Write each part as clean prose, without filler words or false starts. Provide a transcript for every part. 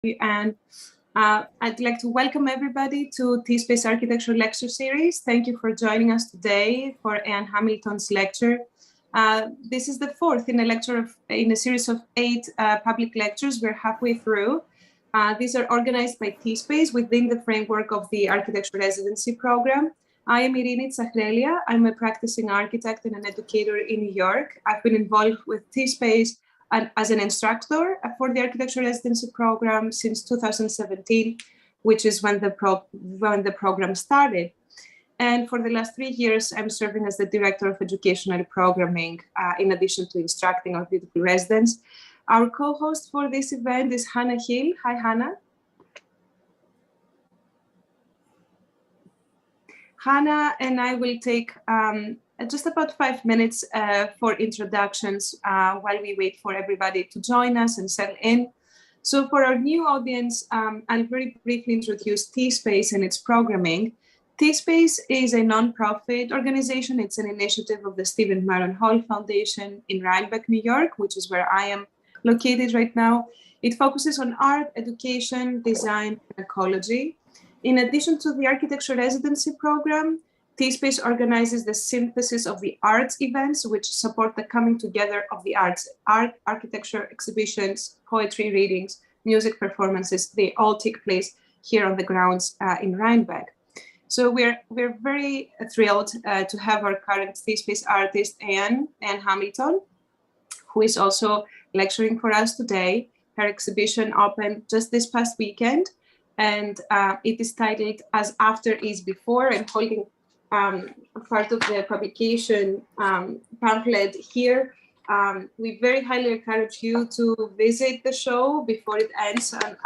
And I'd like to welcome everybody to T-Space Architecture Lecture Series. Thank you for joining us today for Anne Hamilton's lecture. This is the fourth in a series of 8 public lectures. We're halfway through. These are organized by T-Space within the framework of the Architecture Residency program. I am Irini Tsahrelia. I'm a practicing architect and an educator in New York. I've been involved with T-Space as an instructor for the Architecture Residency program since 2017, which is when the program started. And for the last 3 years, I'm serving as the Director of Educational Programming, in addition to instructing our beautiful residents. Our co-host for this event is Hannah Hill. Hi, Hannah. Hannah and I will take just about 5 minutes for introductions while we wait for everybody to join us and settle in. So for our new audience, I'll very briefly introduce T-Space and its programming. T-Space is a nonprofit organization. It's an initiative of the Stephen Maron Hall Foundation in Rhinebeck, New York, which is where I am located right now. It focuses on art, education, design, and ecology. In addition to the Architecture Residency program, T-Space organizes the synthesis of the arts events, which support the coming together of the arts, art, architecture, exhibitions, poetry readings, music performances. They all take place here on the grounds in Rhinebeck. So we're very thrilled to have our current T-Space artist, Anne Hamilton, who is also lecturing for us today. Her exhibition opened just this past weekend, and it is titled As After Is Before, and holding part of the publication pamphlet here. We very highly encourage you to visit the show before it ends on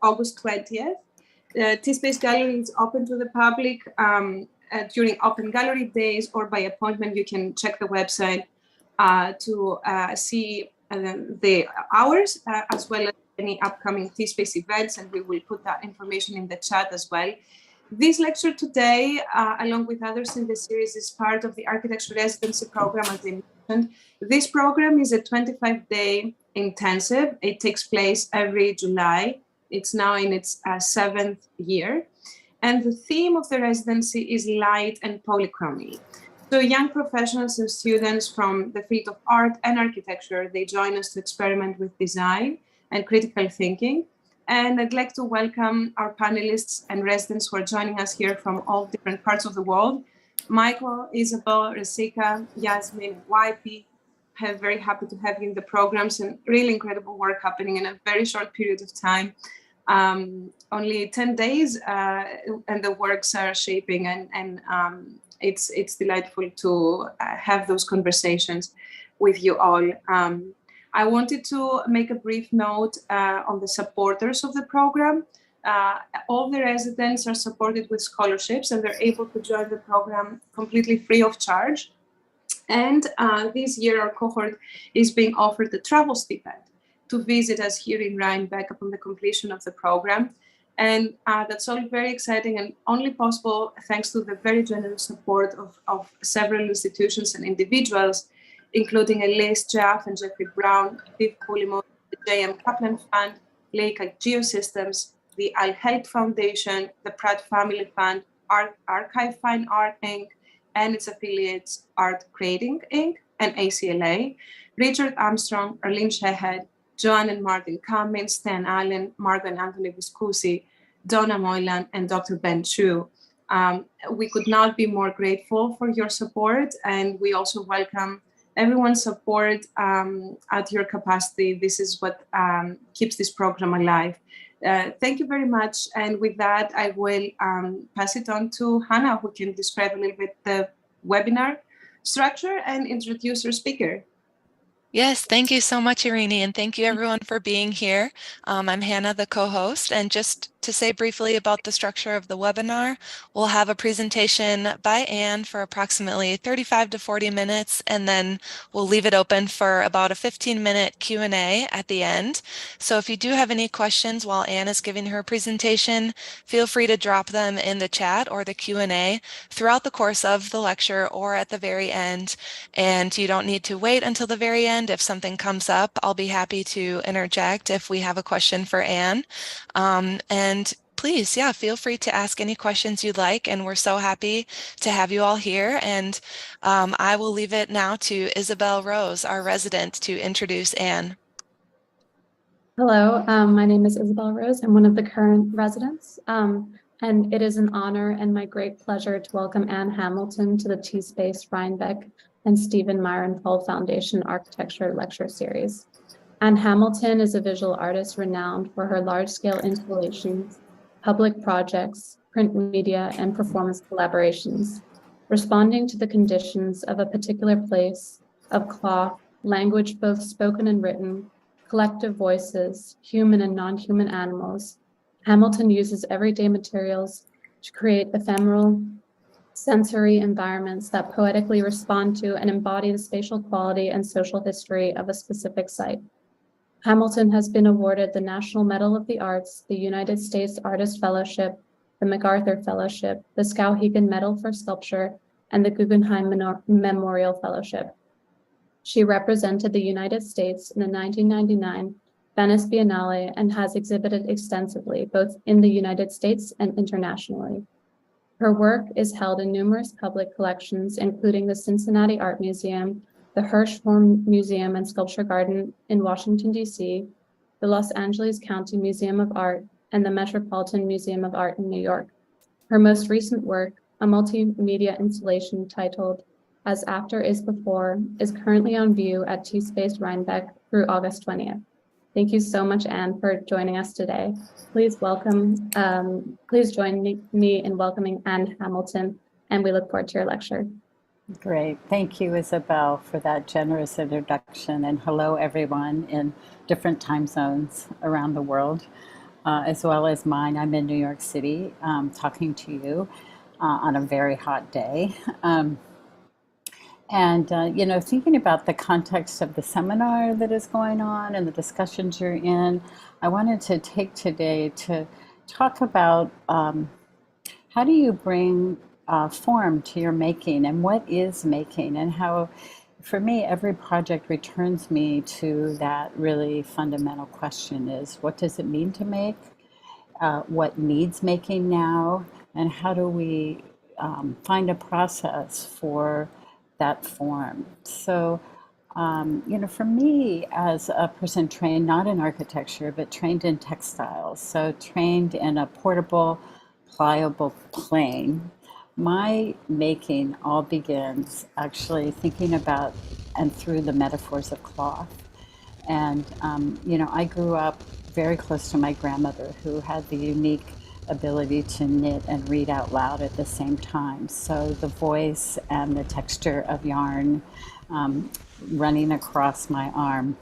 August 20th. T-Space Gallery is open to the public during open gallery days, or by appointment. You can check the website to see the hours as well as any upcoming T-Space events, and we will put that information in the chat as well. This lecture today, along with others in the series, is part of the Architecture Residency program, as I mentioned. This program is a 25-day intensive. It takes place every July. It's now in its 7th year. And the theme of the residency is light and polychromy. So young professionals and students from the field of art and architecture, they join us to experiment with design and critical thinking. And I'd like to welcome our panelists and residents who are joining us here from all different parts of the world. Michael, Isabel, Rasika, Yasmin, YP, I'm very happy to have you in the programs, and really incredible work happening in a very short period of time. Only 10 days and the works are shaping, and it's delightful to have those conversations with you all. I wanted to make a brief note on the supporters of the program. All the residents are supported with scholarships, and they're able to join the program completely free of charge. And this year, our cohort is being offered a travel stipend to visit us here in Rhinebeck upon the completion of the program. And that's all very exciting and only possible thanks to the very generous support of several institutions and individuals, including Elise Jaff and Jeffrey Brown, Viv Kulimo, the J.M. Kaplan Fund, Leica Geosystems, the Al Held Foundation, the Pratt Family Fund, Archive Fine Art Inc., and its affiliates Art Creating Inc. and ACLA, Richard Armstrong, Arlene Shehead, Joanne and Martin Cummins, Stan Allen, Margot and Anthony Viscusi, Donna Moylan, and Dr. Ben Chu. We could not be more grateful for your support, and we also welcome everyone's support at your capacity. This is what keeps this program alive. Thank you very much. And with that, I will pass it on to Hannah, who can describe a little bit the webinar structure and introduce our speaker. Yes, thank you so much, Irini, and thank you everyone for being here. I'm Hannah, the co-host, and just to say briefly about the structure of the webinar. We'll have a presentation by Anne for approximately 35 to 40 minutes, and then we'll leave it open for about a 15-minute Q&A at the end. So if you do have any questions while Anne is giving her presentation, feel free to drop them in the chat or the Q&A throughout the course of the lecture or at the very end. And you don't need to wait until the very end. If something comes up, I'll be happy to interject if we have a question for Anne. And please, yeah, feel free to ask any questions you'd like. And we're so happy to have you all here. And I will leave it now to Isabel Rose, our resident, to introduce Anne. Hello, my name is Isabel Rose. I'm one of the current residents. And it is an honor and my great pleasure to welcome Anne Hamilton to the T-Space Rhinebeck and Stephen Myron Pohl Foundation Architecture Lecture Series. Anne Hamilton is a visual artist renowned for her large-scale installations, public projects, print media, and performance collaborations, responding to the conditions of a particular place of cloth, language both spoken and written, collective voices, human and non-human animals. Hamilton uses everyday materials to create ephemeral, sensory environments that poetically respond to and embody the spatial quality and social history of a specific site. Hamilton has been awarded the National Medal of the Arts, the United States Artist Fellowship, the MacArthur Fellowship, the Skowhegan Medal for Sculpture, and the Guggenheim Memorial Fellowship. She represented the United States in the 1999 Venice Biennale and has exhibited extensively, both in the United States and internationally. Her work is held in numerous public collections, including the Cincinnati Art Museum, the Hirshhorn Museum and Sculpture Garden in Washington, D.C., the Los Angeles County Museum of Art, and the Metropolitan Museum of Art in New York. Her most recent work, a multimedia installation titled As After Is Before, is currently on view at T-Space Rhinebeck through August 20th. Thank you so much, Anne, for joining us today. Please join me in welcoming Anne Hamilton, and we look forward to your lecture. Great. Thank you, Isabel, for that generous introduction. And hello, everyone in different time zones around the world, as well as mine. I'm in New York City, talking to you on a very hot day. You know, thinking about the context of the seminar that is going on and the discussions you're in, I wanted to take today to talk about how do you bring form to your making, and what is making, and how, for me, every project returns me to that really fundamental question: is what does it mean to make? What needs making now? And how do we find a process for that form? So, you know, for me, as a person trained not in architecture, but trained in textiles, so trained in a portable, pliable plane, my making all begins actually thinking about and through the metaphors of cloth. And, you know, I grew up very close to my grandmother, who had the unique ability to knit and read out loud at the same time. So the voice and the texture of yarn running across my arm,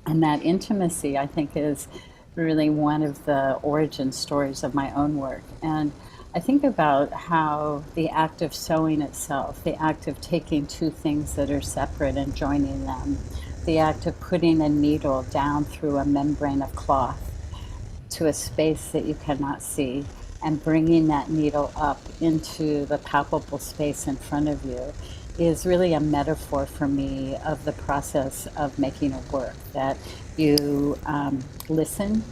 and that intimacy, I think, is really one of the origin stories of my own work. And I think about how the act of sewing itself, the act of taking two things that are separate and joining them, the act of putting a needle down through a membrane of cloth to a space that you cannot see, and bringing that needle up into the palpable space in front of you, is really a metaphor for me of the process of making a work, that you listen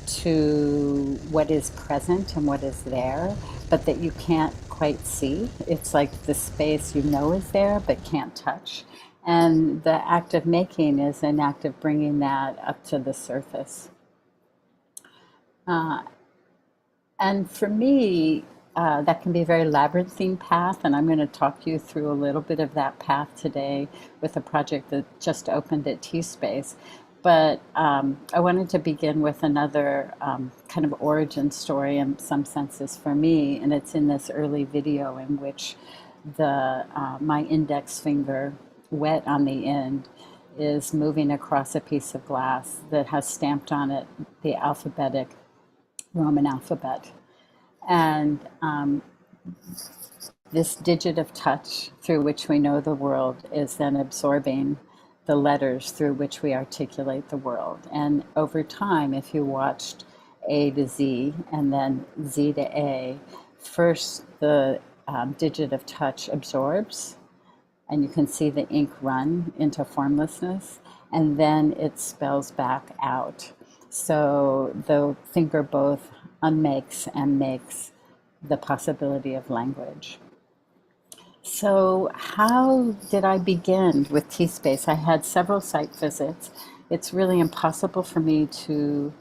to what is present and what is there, but that you can't quite see. It's like the space you know is there but can't touch. And the act of making is an act of bringing that up to the surface. And for me, that can be a very labyrinthine path, and I'm going to talk you through a little bit of that path today with a project that just opened at T-Space. But I wanted to begin with another kind of origin story in some senses for me, and it's in this early video in which my index finger, wet on the end, is moving across a piece of glass that has stamped on it the alphabetic Roman alphabet. And this digit of touch through which we know the world is then absorbing the letters through which we articulate the world. And over time, if you watched A to Z and then Z to A, first the digit of touch absorbs, and you can see the ink run into formlessness, and then it spells back out. So the finger both unmakes and makes the possibility of language. So how did I begin with T-Space? I had several site visits. It's really impossible for me to,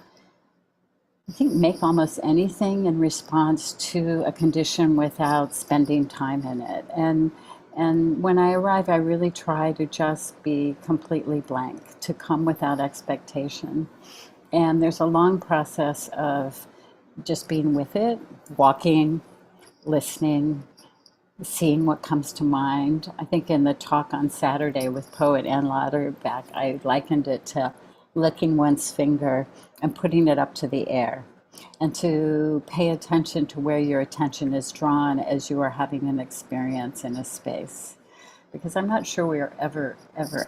I think, make almost anything in response to a condition without spending time in it. And when I arrive, I really try to just be completely blank, to come without expectation. And there's a long process of just being with it, walking, listening, seeing what comes to mind. I think in the talk on Saturday with poet Ann Lauterbach, I likened it to licking one's finger and putting it up to the air, and to pay attention to where your attention is drawn as you are having an experience in a space. Because I'm not sure we are ever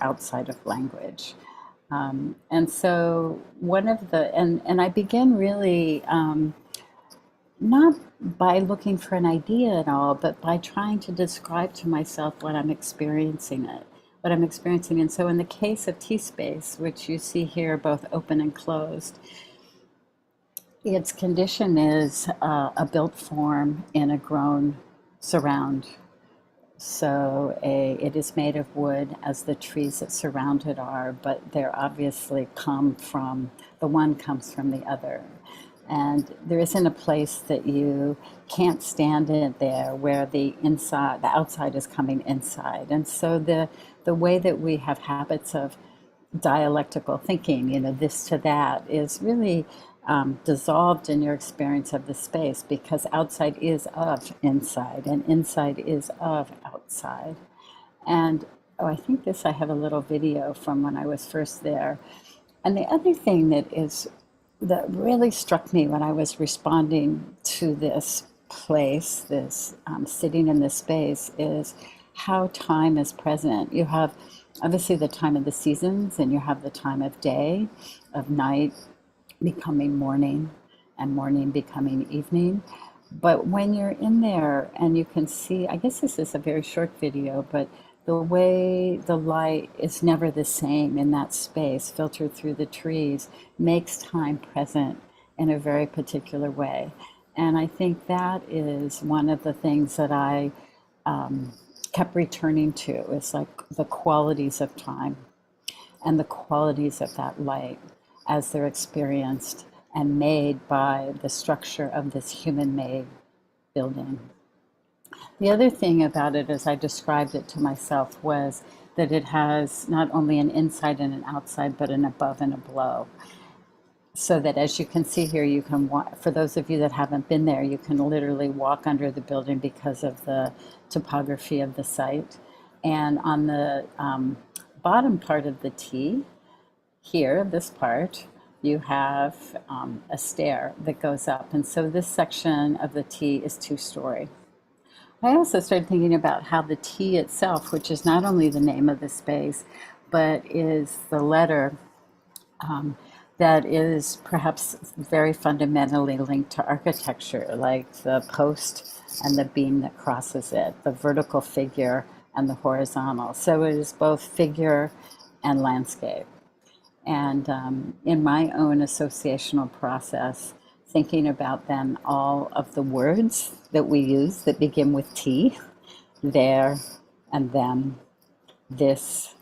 outside of language. And so one of the, and I begin really, not by looking for an idea at all, but by trying to describe to myself what I'm experiencing. And so in the case of T-Space, which you see here both open and closed, its condition is a built form in a grown surround. So it is made of wood, as the trees that surround it are, but they're obviously the one comes from the other. And there isn't a place that you can't stand in there where the outside is coming inside. And so the way that we have habits of dialectical thinking, this to that, is really dissolved in your experience of the space, because outside is of inside and inside is of outside. And I think I have a little video from when I was first there. And the other thing that really struck me when I was responding to this place, this sitting in this space, is how time is present. You have obviously the time of the seasons, and you have the time of day, of night becoming morning, and morning becoming evening. But when you're in there and you can see, I guess this is a very short video, but the way the light is never the same in that space, filtered through the trees, makes time present in a very particular way. And I think that is one of the things that I kept returning to, is like the qualities of time and the qualities of that light as they're experienced and made by the structure of this human-made building. The other thing about it, as I described it to myself, was that it has not only an inside and an outside, but an above and a below. So that, as you can see here, you can walk, for those of you that haven't been there, you can literally walk under the building because of the topography of the site. And on the bottom part of the T, here, this part, you have a stair that goes up. And so this section of the T is 2-story. I also started thinking about how the T itself, which is not only the name of the space, but is the letter that is perhaps very fundamentally linked to architecture, like the post and the beam that crosses it, the vertical figure and the horizontal. So it is both figure and landscape. And in my own associational process, thinking about then all of the words that we use that begin with T, there and them, this,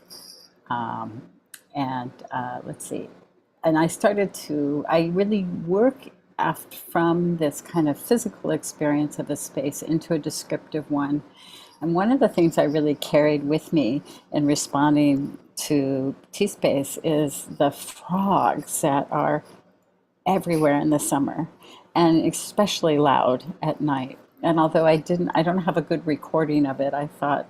let's see. And I really work from this kind of physical experience of a space into a descriptive one. And one of the things I really carried with me in responding to T-Space is the frogs that are everywhere in the summer, and especially loud at night. And although I don't have a good recording of it, I thought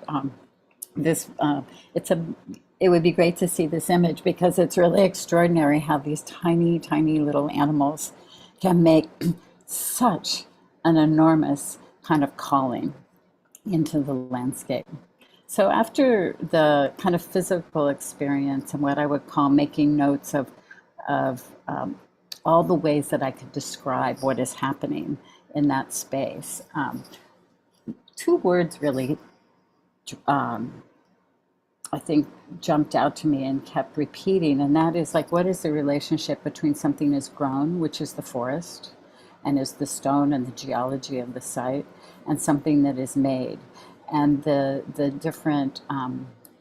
it would be great to see this image, because it's really extraordinary how these tiny, tiny little animals can make such an enormous kind of calling into the landscape. So after the kind of physical experience and what I would call making notes of all the ways that I could describe what is happening in that space, two words really I think jumped out to me and kept repeating, and that is like, what is the relationship between something that's grown, which is the forest, and is the stone and the geology of the site, and something that is made, and the different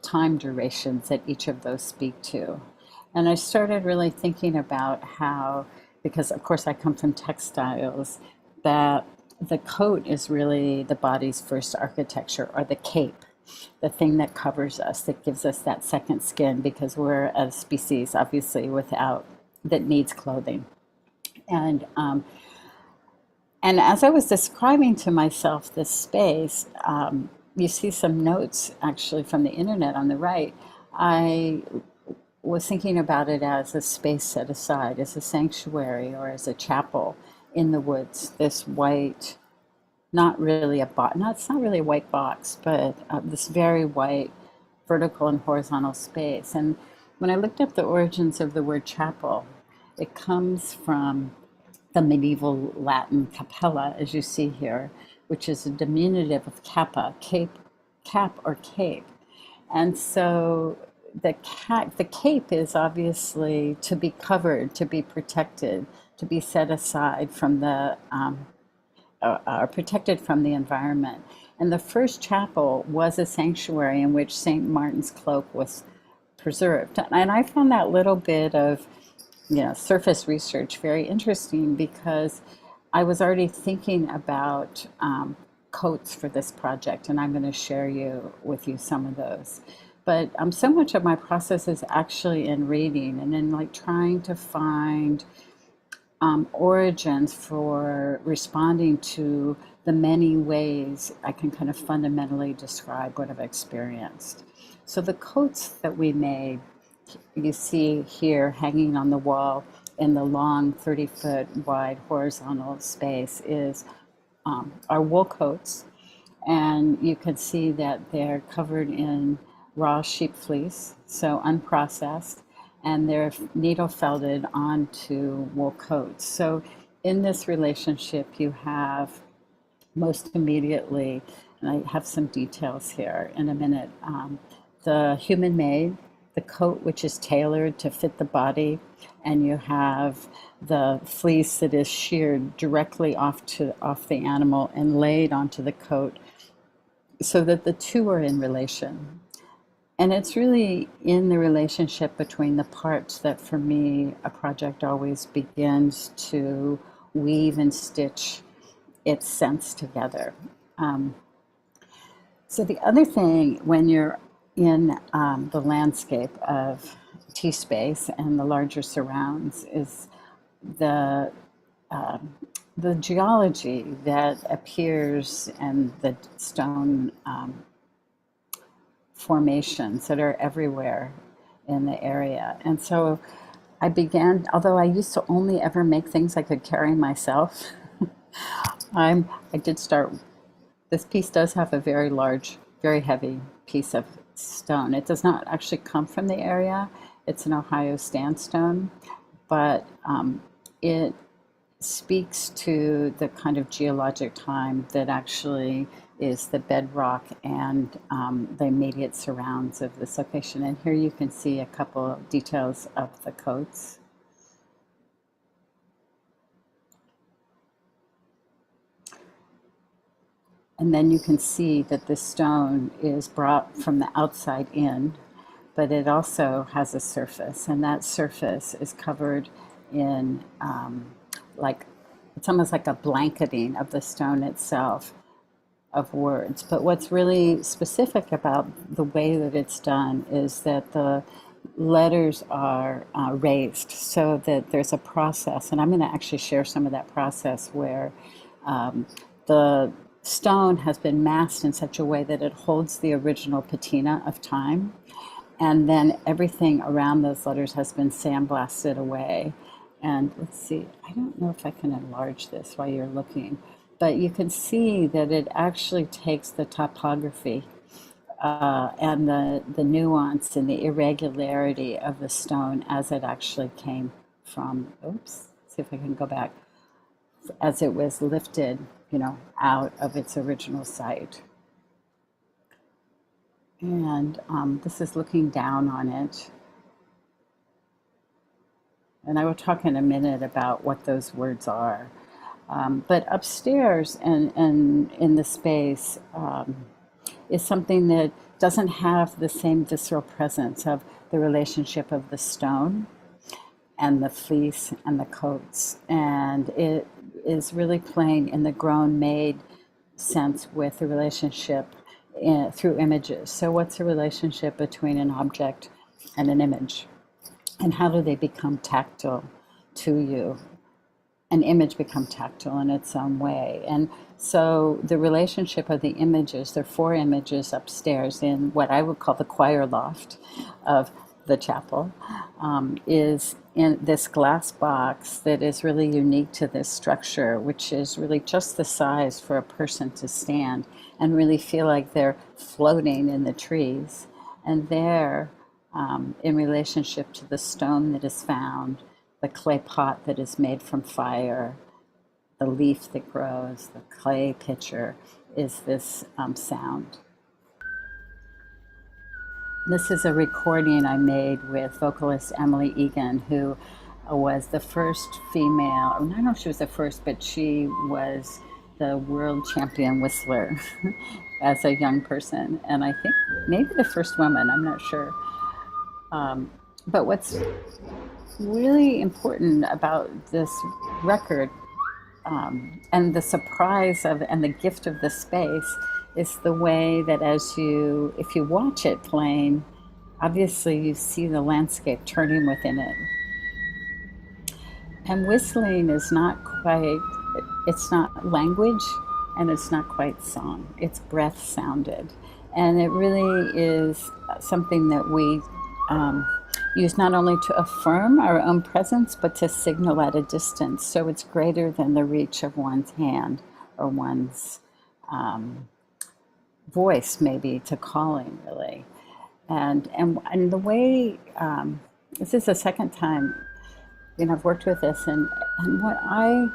time durations that each of those speak to. And I started really thinking about how, because of course I come from textiles, that the coat is really the body's first architecture, or the cape, the thing that covers us, that gives us that second skin, because we're a species, obviously, that needs clothing. And as I was describing to myself this space, you see some notes actually from the internet on the right. I was thinking about it as a space set aside, as a sanctuary or as a chapel in the woods, this white, not really a box, it's not really a white box, but this very white vertical and horizontal space. And when I looked up the origins of the word chapel, it comes from the medieval Latin capella, as you see here, which is a diminutive of kappa, cap or cape. And so the cape is obviously to be covered, to be protected, to be set aside from the are protected from the environment. And the first chapel was a sanctuary in which St. Martin's cloak was preserved. And I found that little bit of surface research very interesting, because I was already thinking about coats for this project, and I'm going to share with you some of those. But so much of my process is actually in reading and in like trying to find origins for responding to the many ways I can kind of fundamentally describe what I've experienced. So the coats that we made, you see here hanging on the wall in the long 30-foot wide horizontal space, is our wool coats. And you can see that they're covered in raw sheep fleece, so unprocessed, and they're needle felted onto wool coats. So in this relationship, you have most immediately, and I have some details here in a minute, the human made, the coat which is tailored to fit the body, and you have the fleece that is sheared directly off the animal and laid onto the coat, so that the two are in relation. And it's really in the relationship between the parts that, for me, a project always begins to weave and stitch its sense together. So the other thing, when you're in the landscape of T-space and the larger surrounds, is the geology that appears in the stone formations that are everywhere in the area. And so I began, although I used to only ever make things I could carry myself, I did start, this piece does have a very large, very heavy piece of stone. It does not actually come from the area. It's an Ohio sandstone, but it speaks to the kind of geologic time that actually is the bedrock and the immediate surrounds of this location. And here you can see a couple of details of the coats. And then you can see that the stone is brought from the outside in, but it also has a surface, and that surface is covered in it's almost like a blanketing of the stone itself of words. But what's really specific about the way that it's done is that the letters are raised, so that there's a process, and I'm going to actually share some of that process, where the stone has been masked in such a way that it holds the original patina of time, and then everything around those letters has been sandblasted away. And let's see, I don't know if I can enlarge this while you're looking, but you can see that it actually takes the topography and the nuance and the irregularity of the stone as it actually came from, oops, see if I can go back, as it was lifted, you know, out of its original site. And this is looking down on it. And I will talk in a minute about what those words are. But upstairs and in the space is something that doesn't have the same visceral presence of the relationship of the stone and the fleece and the coats. And it is really playing in the grown-made sense with the relationship through images. So what's the relationship between an object and an image? And how do they become tactile to you? An image become tactile in its own way. And so the relationship of the images, there are 4 images upstairs in what I would call the choir loft of the chapel, is in this glass box that is really unique to this structure, which is really just the size for a person to stand and really feel like they're floating in the trees. And there, in relationship to the stone that is found, the clay pot that is made from fire, the leaf that grows, the clay pitcher, is this sound. This is a recording I made with vocalist Emily Egan, who was the first female, I don't know if she was the first, but she was the world champion whistler as a young person. And I think maybe the first woman, I'm not sure. But what's really important about this record and the surprise of and the gift of the space is the way that if you watch it playing, obviously you see the landscape turning within it. And whistling is not quite, it's not language and it's not quite song, it's breath sounded. And it really is something that we use not only to affirm our own presence, but to signal at a distance. So it's greater than the reach of one's hand or one's voice, maybe, to calling, really. And the way, this is the second time, I've worked with this, and what I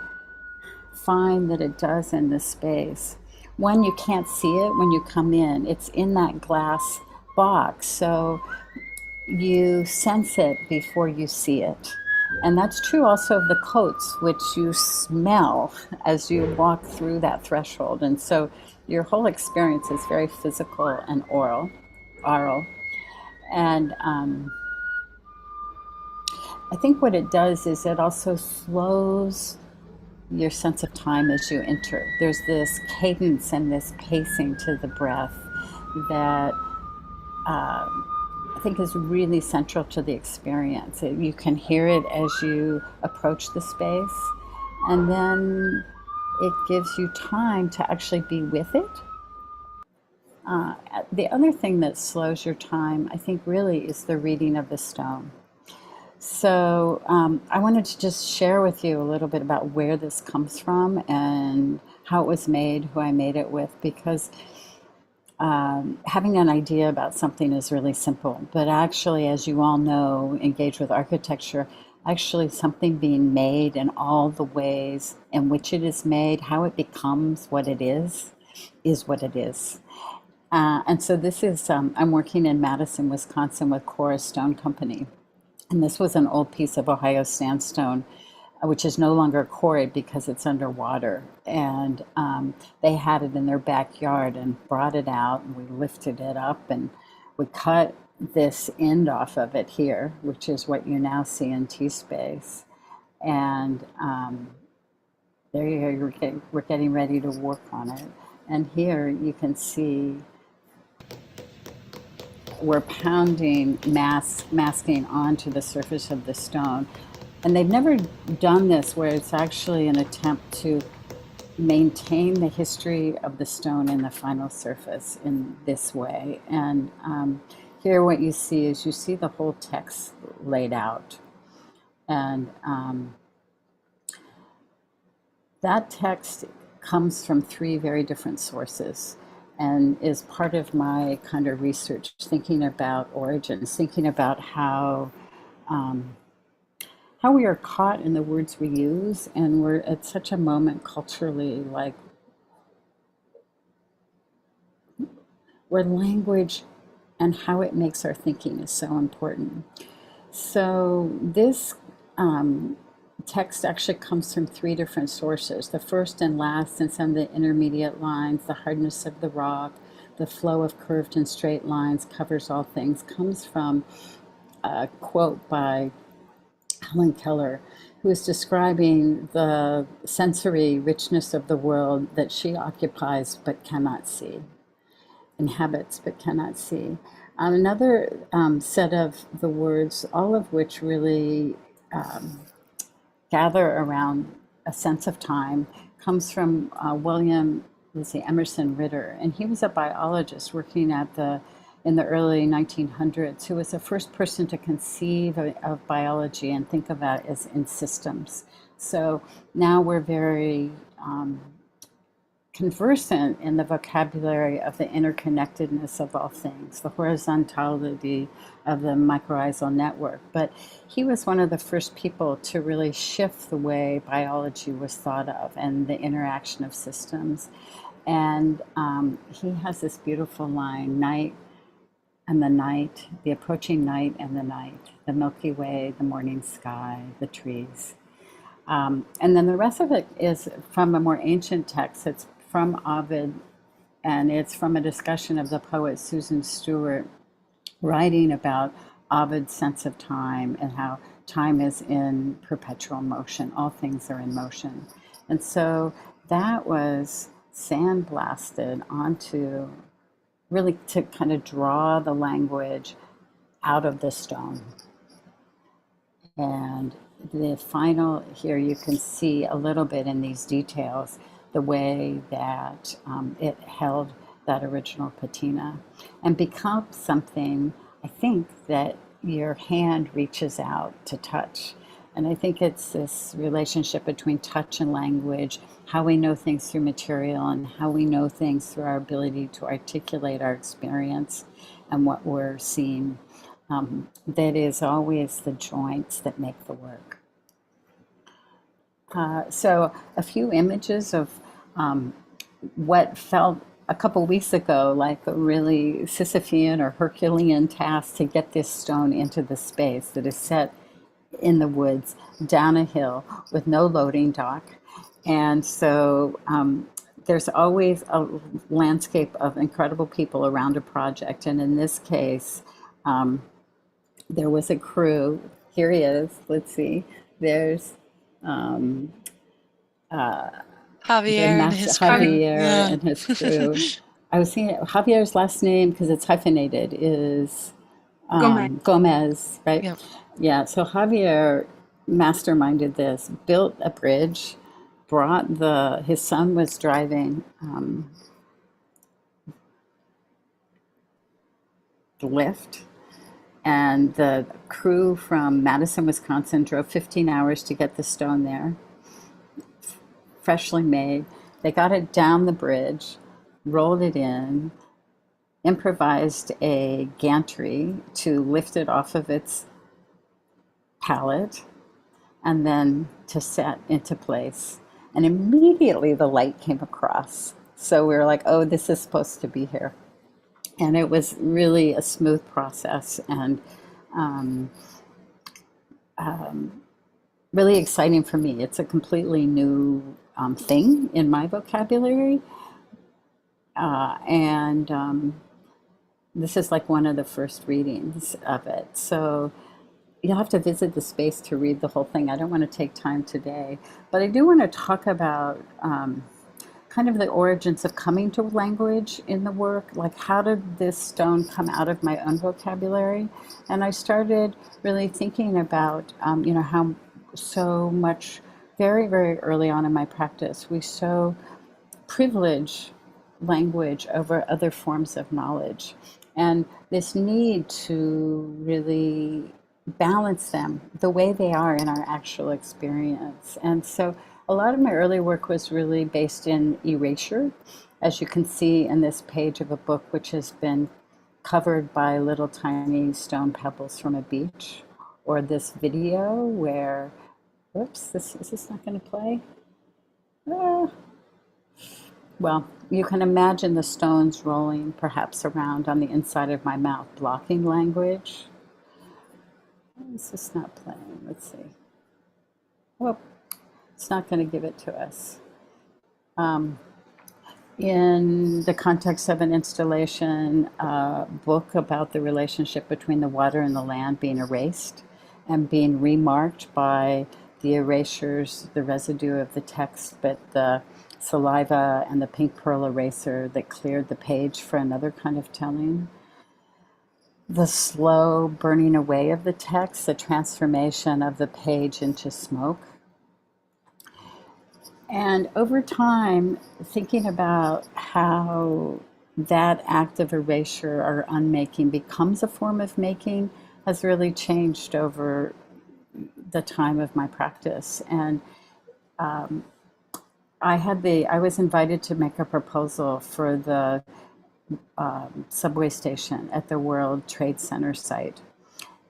find that it does in this space, one, you can't see it when you come in. It's in that glass box, so you sense it before you see it. And that's true also of the coats, which you smell as you walk through that threshold. And so your whole experience is very physical and oral. And I think what it does is it also slows your sense of time as you enter. There's this cadence and this pacing to the breath that I think is really central to the experience. You can hear it as you approach the space, and then it gives you time to actually be with it. The other thing that slows your time, I think, really is the reading of the stone. So I wanted to just share with you a little bit about where this comes from and how it was made, who I made it with, because having an idea about something is really simple, but actually, as you all know, engage with architecture, actually something being made and all the ways in which it is made, how it becomes what it is what it is. And so this is, I'm working in Madison, Wisconsin with Cora Stone Company. And this was an old piece of Ohio sandstone, which is no longer quarried because it's underwater. And they had it in their backyard and brought it out, and we lifted it up and we cut this end off of it here, which is what you now see in T-Space. And there you go, we're getting ready to work on it. And here you can see we're pounding masking onto the surface of the stone. And they've never done this where it's actually an attempt to maintain the history of the stone in the final surface in this way. And here what you see is you see the whole text laid out. And that text comes from three very different sources and is part of my kind of research, thinking about origins, thinking about how we are caught in the words we use, and we're at such a moment culturally, like where language and how it makes our thinking is so important. So this text actually comes from three different sources. The first and last and some of the intermediate lines, the hardness of the rock, the flow of curved and straight lines covers all things, comes from a quote by Helen Keller, who is describing the sensory richness of the world that she occupies but cannot see, inhabits but cannot see. Another set of the words, all of which really gather around a sense of time, comes from William, Emerson Ritter, and he was a biologist working in the early 1900s, who was the first person to conceive of biology and think of that as in systems. So now we're very conversant in the vocabulary of the interconnectedness of all things, the horizontality of the mycorrhizal network. But he was one of the first people to really shift the way biology was thought of and the interaction of systems. And he has this beautiful line, night and the night, the approaching night and the night, the Milky Way, the morning sky, the trees. And then the rest of it is from a more ancient text. It's from Ovid, and it's from a discussion of the poet Susan Stewart writing about Ovid's sense of time and how time is in perpetual motion. All things are in motion. And so that was sandblasted onto, really to kind of draw the language out of the stone. And the final, here you can see a little bit in these details, the way that it held that original patina and becomes something, I think, that your hand reaches out to touch. And I think it's this relationship between touch and language, how we know things through material and how we know things through our ability to articulate our experience and what we're seeing. That is always the joints that make the work. So a few images of what felt a couple weeks ago like a really Sisyphean or Herculean task to get this stone into the space that is set in the woods down a hill with no loading dock. And so there's always a landscape of incredible people around a project. And in this case, there was a crew. Here he is. Let's see. There's Javier and his crew. Javier and his crew. I was thinking Javier's last name, because it's hyphenated, is Gomez, right? Yep. Yeah, so Javier masterminded this, built a bridge, brought his son was driving the lift, and the crew from Madison, Wisconsin drove 15 hours to get the stone there, freshly made. They got it down the bridge, rolled it in, improvised a gantry to lift it off of its pallet, and then to set into place. And immediately the light came across. So we were like, oh, this is supposed to be here. And it was really a smooth process and really exciting for me. It's a completely new thing in my vocabulary. This is like one of the first readings of it. So you'll have to visit the space to read the whole thing. I don't want to take time today, but I do want to talk about kind of the origins of coming to language in the work. Like, how did this stone come out of my own vocabulary? And I started really thinking about, how so much, very, very early on in my practice, we so privilege language over other forms of knowledge. And this need to really balance them the way they are in our actual experience. And so a lot of my early work was really based in erasure, as you can see in this page of a book, which has been covered by little tiny stone pebbles from a beach, or this video where, whoops, is this not going to play? Well, you can imagine the stones rolling perhaps around on the inside of my mouth, blocking language. Why is this not playing? Let's see. Oh, it's not going to give it to us. In the context of an installation, a book about the relationship between the water and the land being erased and being remarked by the erasures, the residue of the text, but the saliva and the pink pearl eraser that cleared the page for another kind of telling. The slow burning away of the text, the transformation of the page into smoke. And over time, thinking about how that act of erasure or unmaking becomes a form of making has really changed over the time of my practice. And I was invited to make a proposal for the subway station at the World Trade Center site.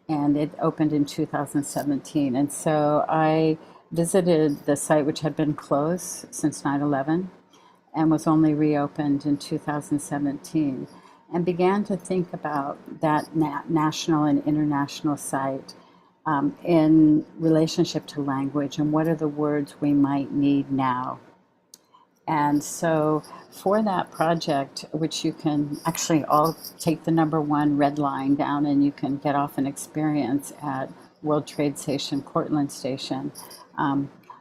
And it opened in 2017. And so I visited the site, which had been closed since 9/11 and was only reopened in 2017, and began to think about that national and international site in relationship to language and what are the words we might need now. And so for that project, which you can actually all take the #1 red line down and you can get off an experience at World Trade Station, Cortlandt Station.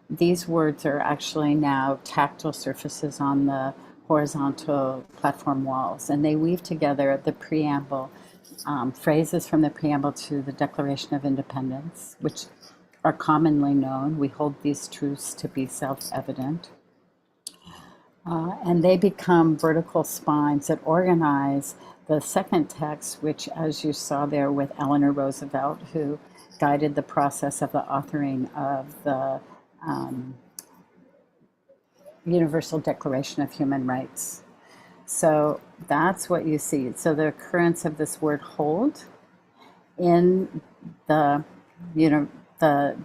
These words are actually now tactile surfaces on the horizontal platform walls, and they weave together the preamble, phrases from the preamble to the Declaration of Independence, which are commonly known. We hold these truths to be self-evident. And they become vertical spines that organize the second text, which, as you saw there with Eleanor Roosevelt, who guided the process of the authoring of the Universal Declaration of Human Rights. So that's what you see. So the occurrence of this word hold in the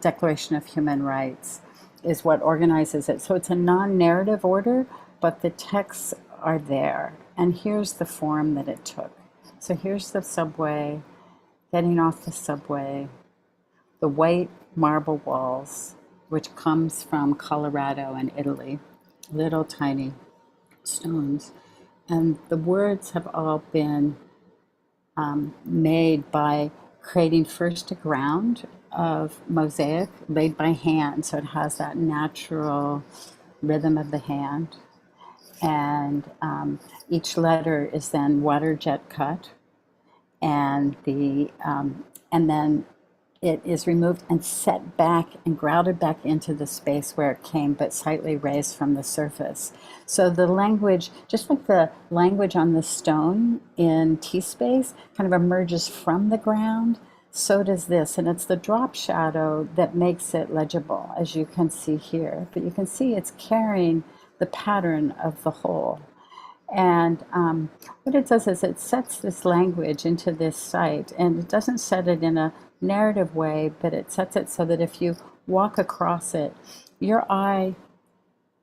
Declaration of Human Rights is what organizes it. So it's a non-narrative order, but the texts are there. And here's the form that it took. So here's the subway, getting off the subway, the white marble walls, which comes from Colorado and Italy, little tiny stones. And the words have all been made by creating first a ground of mosaic laid by hand, so it has that natural rhythm of the hand. And each letter is then water jet cut, and then it is removed and set back and grouted back into the space where it came, but slightly raised from the surface. So the language, just like the language on the stone in T-space, kind of emerges from the ground, so does this. And it's the drop shadow that makes it legible, as you can see here. But you can see it's carrying the pattern of the whole. And what it does is it sets this language into this site, and it doesn't set it in a narrative way, but it sets it so that if you walk across it, your eye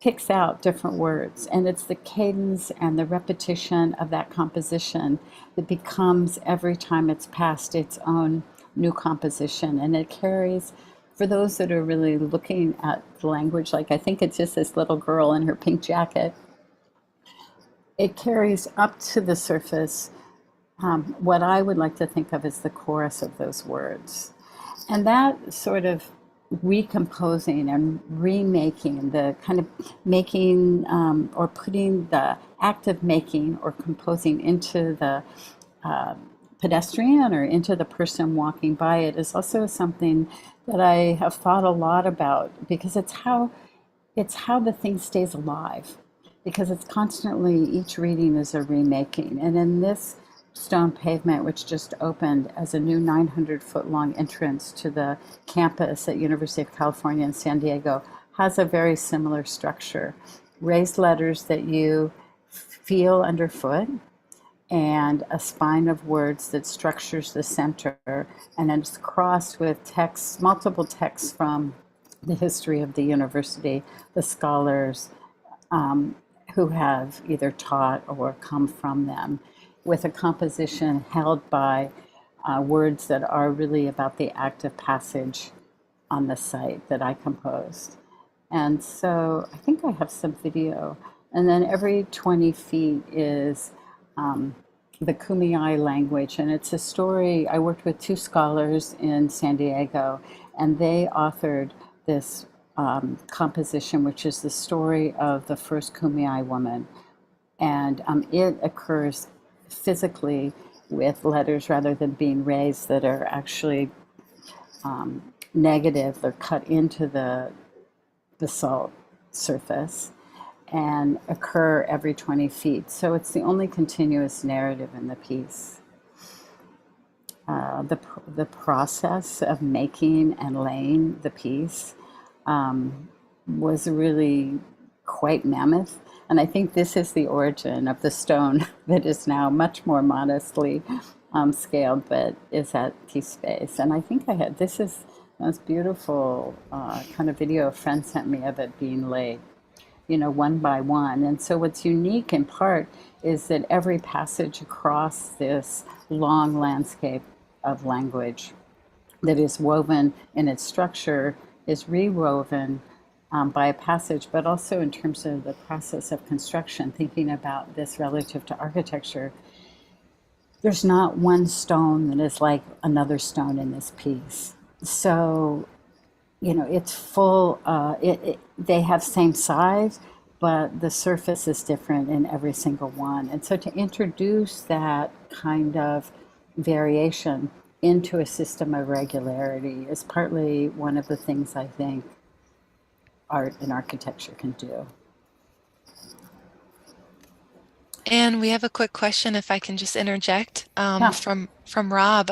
picks out different words, and it's the cadence and the repetition of that composition that becomes, every time it's passed, its own new composition. And it carries, for those that are really looking at the language, like I think it's just this little girl in her pink jacket, it carries up to the surface what I would like to think of as the chorus of those words. And that sort of recomposing and remaking, the kind of making or putting the act of making or composing into the pedestrian or into the person walking by it is also something that I have thought a lot about, because it's how the thing stays alive, because it's constantly, each reading is a remaking. And in this stone pavement, which just opened as a new 900-foot long entrance to the campus at University of California in San Diego, has a very similar structure. Raised letters that you feel underfoot, and a spine of words that structures the center, and then it's crossed with texts, multiple texts from the history of the university, the scholars who have either taught or come from them, with a composition held by words that are really about the act of passage on the site that I composed. And so I think I have some video. And then every 20 feet is the Kumeyaay language. And it's a story. I worked with two scholars in San Diego, and they authored this composition, which is the story of the first Kumeyaay woman. And it occurs physically with letters rather than being raised that are actually negative. They're cut into the basalt surface and occur every 20 feet. So it's the only continuous narrative in the piece. The process of making and laying the piece was really quite mammoth. And I think this is the origin of the stone that is now much more modestly scaled, but is at T-Space. And I think I had, this is the most beautiful kind of video a friend sent me of it being laid, you know, one by one. And so what's unique in part is that every passage across this long landscape of language that is woven in its structure is rewoven by a passage, but also in terms of the process of construction, thinking about this relative to architecture. There's not one stone that is like another stone in this piece. So, you know, it's full, they have same size, but the surface is different in every single one. And so to introduce that kind of variation into a system of regularity is partly one of the things I think art and architecture can do. And we have a quick question, if I can just interject, Yeah. from Rob.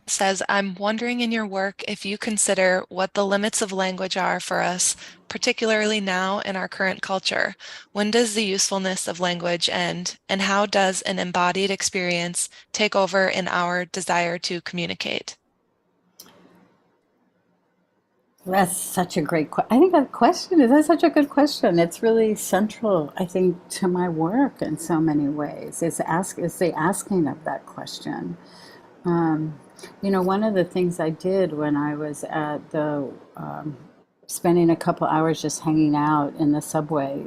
Says, I'm wondering in your work if you consider what the limits of language are for us, particularly now in our current culture. When does the usefulness of language end, and how does an embodied experience take over in our desire to communicate? That's such a great question. I think that question is, that's such a good question. It's really central, I think, to my work in so many ways. It's the asking of that question. You know, one of the things I did when I was at the, spending a couple hours just hanging out in the subway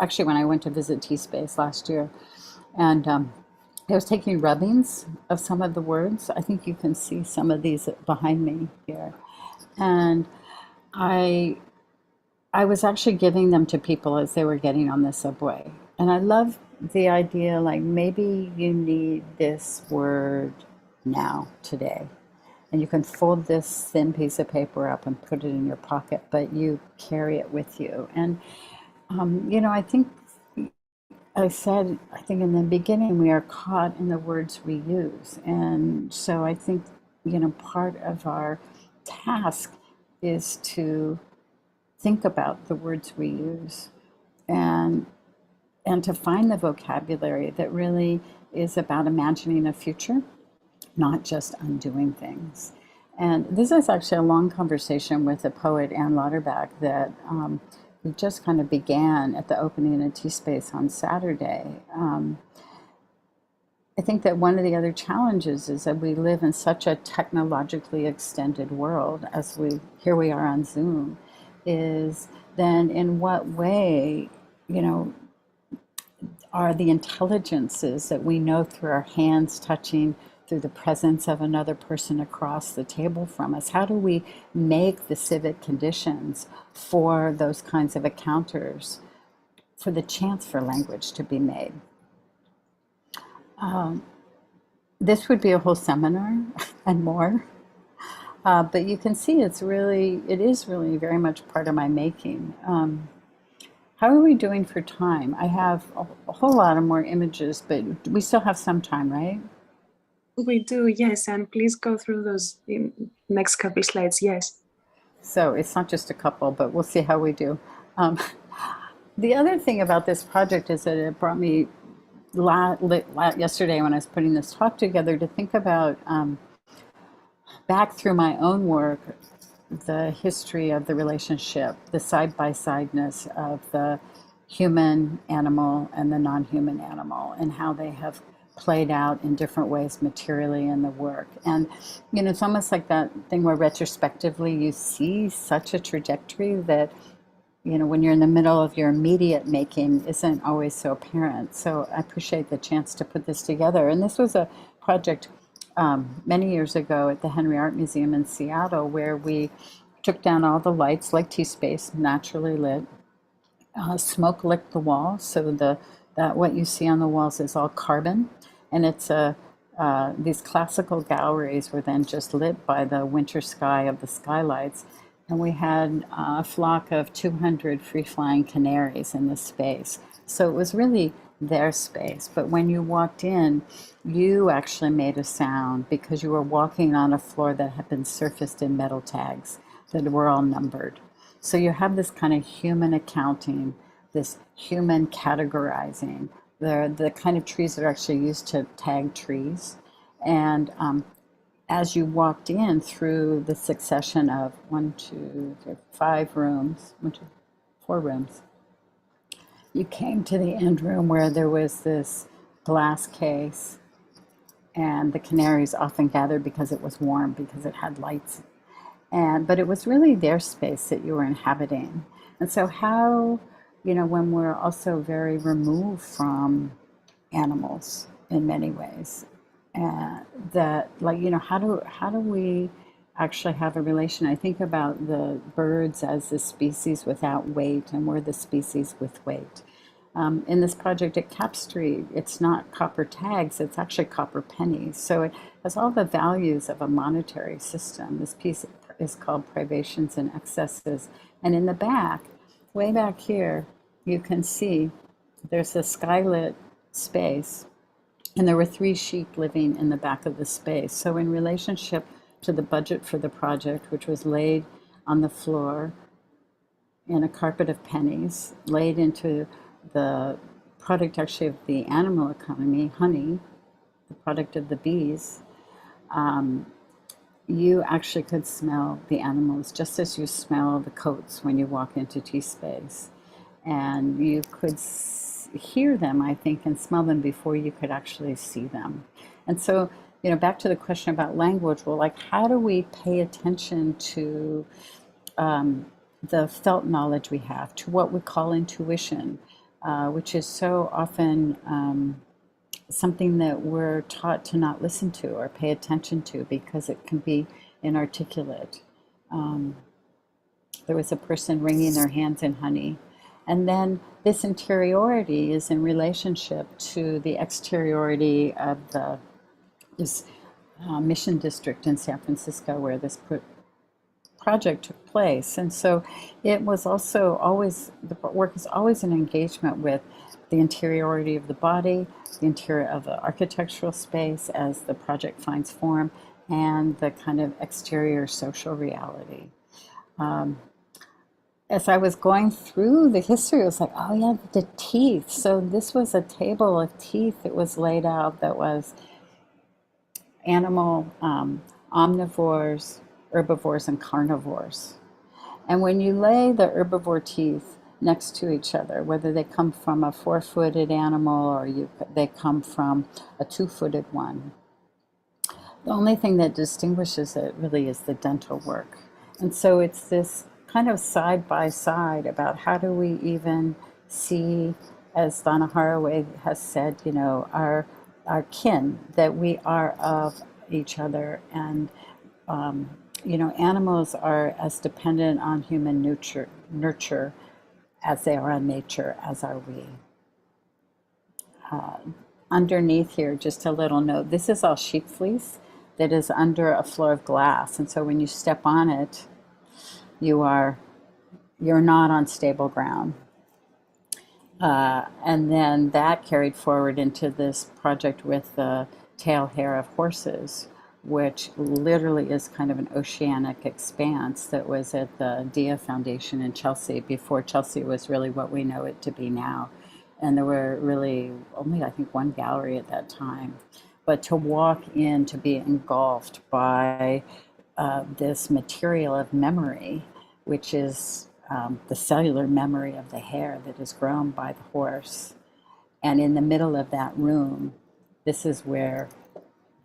actually when I went to visit T-Space last year, and I was taking rubbings of some of the words. I think you can see some of these behind me here. And I was actually giving them to people as they were getting on the subway. And I love the idea, like, maybe you need this word now, today. And you can fold this thin piece of paper up and put it in your pocket, but you carry it with you. And, you know, I think I think in the beginning, we are caught in the words we use. And so I think, you know, part of our task is to think about the words we use and to find the vocabulary that really is about imagining a future, not just undoing things. And this is actually a long conversation with the poet Anne Lauterbach that we just kind of began at the opening of T-Space on Saturday. I think that one of the other challenges is that we live in such a technologically extended world, as here we are on Zoom, is then in what way, you know, are the intelligences that we know through our hands touching, through the presence of another person across the table from us, how do we make the civic conditions for those kinds of encounters, for the chance for language to be made? This would be a whole seminar and more, but you can see it is really very much part of my making. How are we doing for time? I have a whole lot of more images, but we still have some time, right? We do, yes, and please go through those next couple slides, yes. So it's not just a couple, but we'll see how we do. Um, the other thing about this project is that it brought me yesterday when I was putting this talk together to think about back through my own work, the history of the relationship, the side-by-sideness of the human animal and the non-human animal, and how they have played out in different ways materially in the work. And, you know, it's almost like that thing where retrospectively you see such a trajectory that, you know, when you're in the middle of your immediate making isn't always so apparent. So I appreciate the chance to put this together. And this was a project many years ago at the Henry Art Museum in Seattle, where we took down all the lights like T-Space, naturally lit. Smoke licked the walls, so that what you see on the walls is all carbon, and it's these classical galleries were then just lit by the winter sky of the skylights, and we had a flock of 200 free-flying canaries in this space. So it was really their space, but when you walked in, you actually made a sound because you were walking on a floor that had been surfaced in metal tags that were all numbered. So you have this kind of human accounting, this human categorizing, the kind of trees that are actually used to tag trees. And as you walked in through the succession of 4 rooms, you came to the end room where there was this glass case, and the canaries often gathered because it was warm, because it had lights. But it was really their space that you were inhabiting. And so how, you know, when we're also very removed from animals in many ways, that, like, you know, how do we actually have a relation? I think about the birds as the species without weight, and we're the species with weight. In this project at Cap Street, it's not copper tags, it's actually copper pennies. So it has all the values of a monetary system. This piece is called Privations and Excesses. And in the back, way back here, you can see there's a skylit space, and there were 3 sheep living in the back of the space. So in relationship to the budget for the project, which was laid on the floor in a carpet of pennies, laid into the product actually of the animal economy, honey, the product of the bees, you actually could smell the animals just as you smell the coats when you walk into T-Space. And you could hear them, I think, and smell them before you could actually see them. And so, you know, back to the question about language, well, like, how do we pay attention to the felt knowledge we have, to what we call intuition, which is so often something that we're taught to not listen to or pay attention to because it can be inarticulate. There was a person wringing their hands in honey. And then this interiority is in relationship to the exteriority of this mission district in San Francisco where this project took place. And so it was also always, the work is always an engagement with the interiority of the body, the interior of the architectural space as the project finds form, and the kind of exterior social reality. As I was going through the history, it was like, oh yeah, the teeth. So this was a table of teeth that was laid out that was animal, omnivores, herbivores, and carnivores. And when you lay the herbivore teeth next to each other, whether they come from a 4-footed animal or they come from a 2-footed one, the only thing that distinguishes it really is the dental work. And so it's this kind of side by side about how do we even see, as Donna Haraway has said, you know, our kin, that we are of each other. And you know, animals are as dependent on human nurture as they are on nature, as are we. Underneath here, just a little note, this is all sheep fleece that is under a floor of glass. And so when you step on it, you're not on stable ground. And then that carried forward into this project with the tail hair of horses, which literally is kind of an oceanic expanse that was at the Dia Foundation in Chelsea before Chelsea was really what we know it to be now. And there were really only, I think, one gallery at that time. But to walk in, to be engulfed by this material of memory, which is the cellular memory of the hair that is grown by the horse. And in the middle of that room, this is where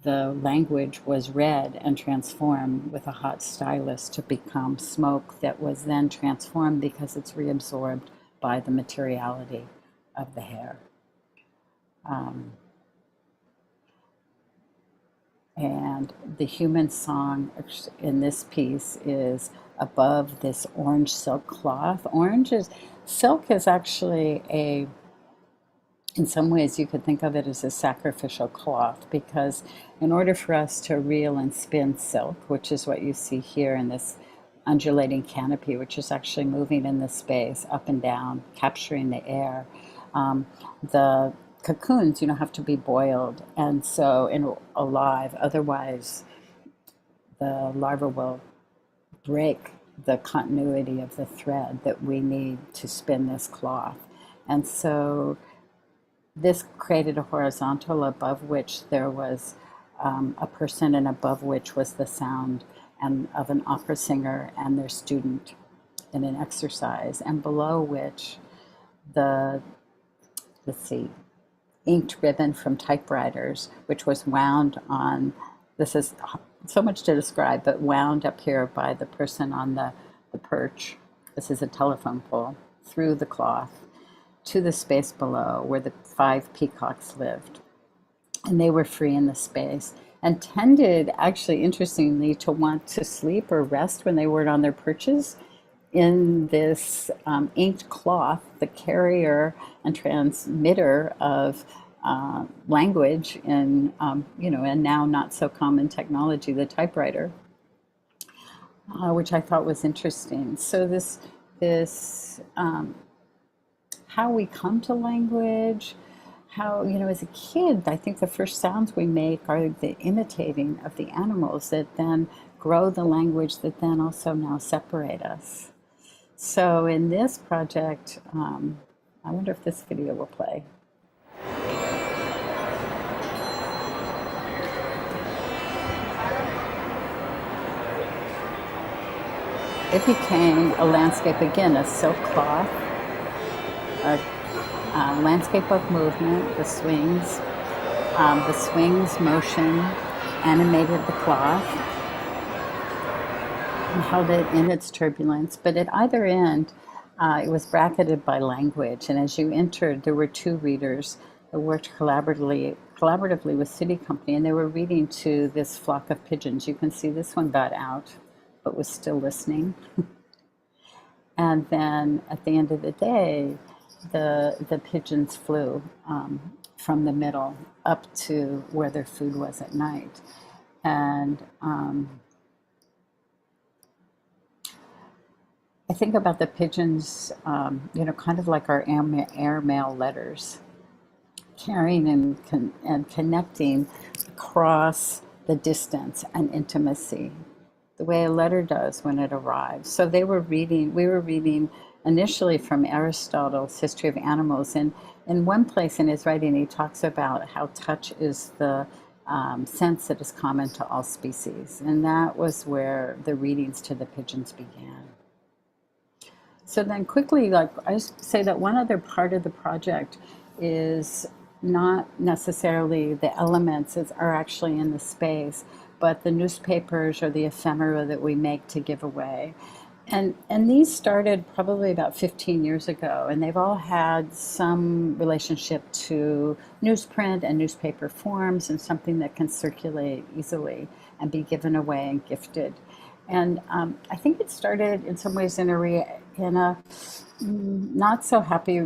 the language was read and transformed with a hot stylus to become smoke that was then transformed because it's reabsorbed by the materiality of the hair. And the human song in this piece is above this orange silk cloth. Silk is actually in some ways you could think of it as a sacrificial cloth, because in order for us to reel and spin silk, which is what you see here in this undulating canopy, which is actually moving in the space up and down, capturing the air, the cocoons, have to be boiled and alive. Otherwise, the larva will break the continuity of the thread that we need to spin this cloth. And so this created a horizontal above which there was a person, and above which was the sound of an opera singer and their student in an exercise, and below which inked ribbon from typewriters, which was wound on, this is so much to describe, but wound up here by the person on the perch, this is a telephone pole, through the cloth to the space below where the 5 peacocks lived. And they were free in the space and tended, actually, interestingly, to want to sleep or rest when they weren't on their perches in this inked cloth, the carrier and transmitter of language and now not so common technology, the typewriter, which I thought was interesting. So this how we come to language, how, as a kid, I think the first sounds we make are the imitating of the animals that then grow the language that then also now separate us. So in this project, I wonder if this video will play. It became a landscape, again, a silk cloth, a landscape of movement, the swings motion animated the cloth and held it in its turbulence, but at either end, it was bracketed by language, and as you entered, there were 2 readers that worked collaboratively with City Company, and they were reading to this flock of pigeons. You can see this one got out, but was still listening. And then at the end of the day, the pigeons flew from the middle up to where their food was at night. And I think about the pigeons, kind of like our airmail letters, carrying and connecting across the distance and intimacy, the way a letter does when it arrives. So we were reading initially from Aristotle's History of Animals, and in one place in his writing he talks about how touch is the sense that is common to all species, and that was where the readings to the pigeons began. So then quickly, I just say that one other part of the project is not necessarily the elements that are actually in the space, but the newspapers or the ephemera that we make to give away. And these started probably about 15 years ago, and they've all had some relationship to newsprint and newspaper forms and something that can circulate easily and be given away and gifted. And I think it started in some ways in a not so happy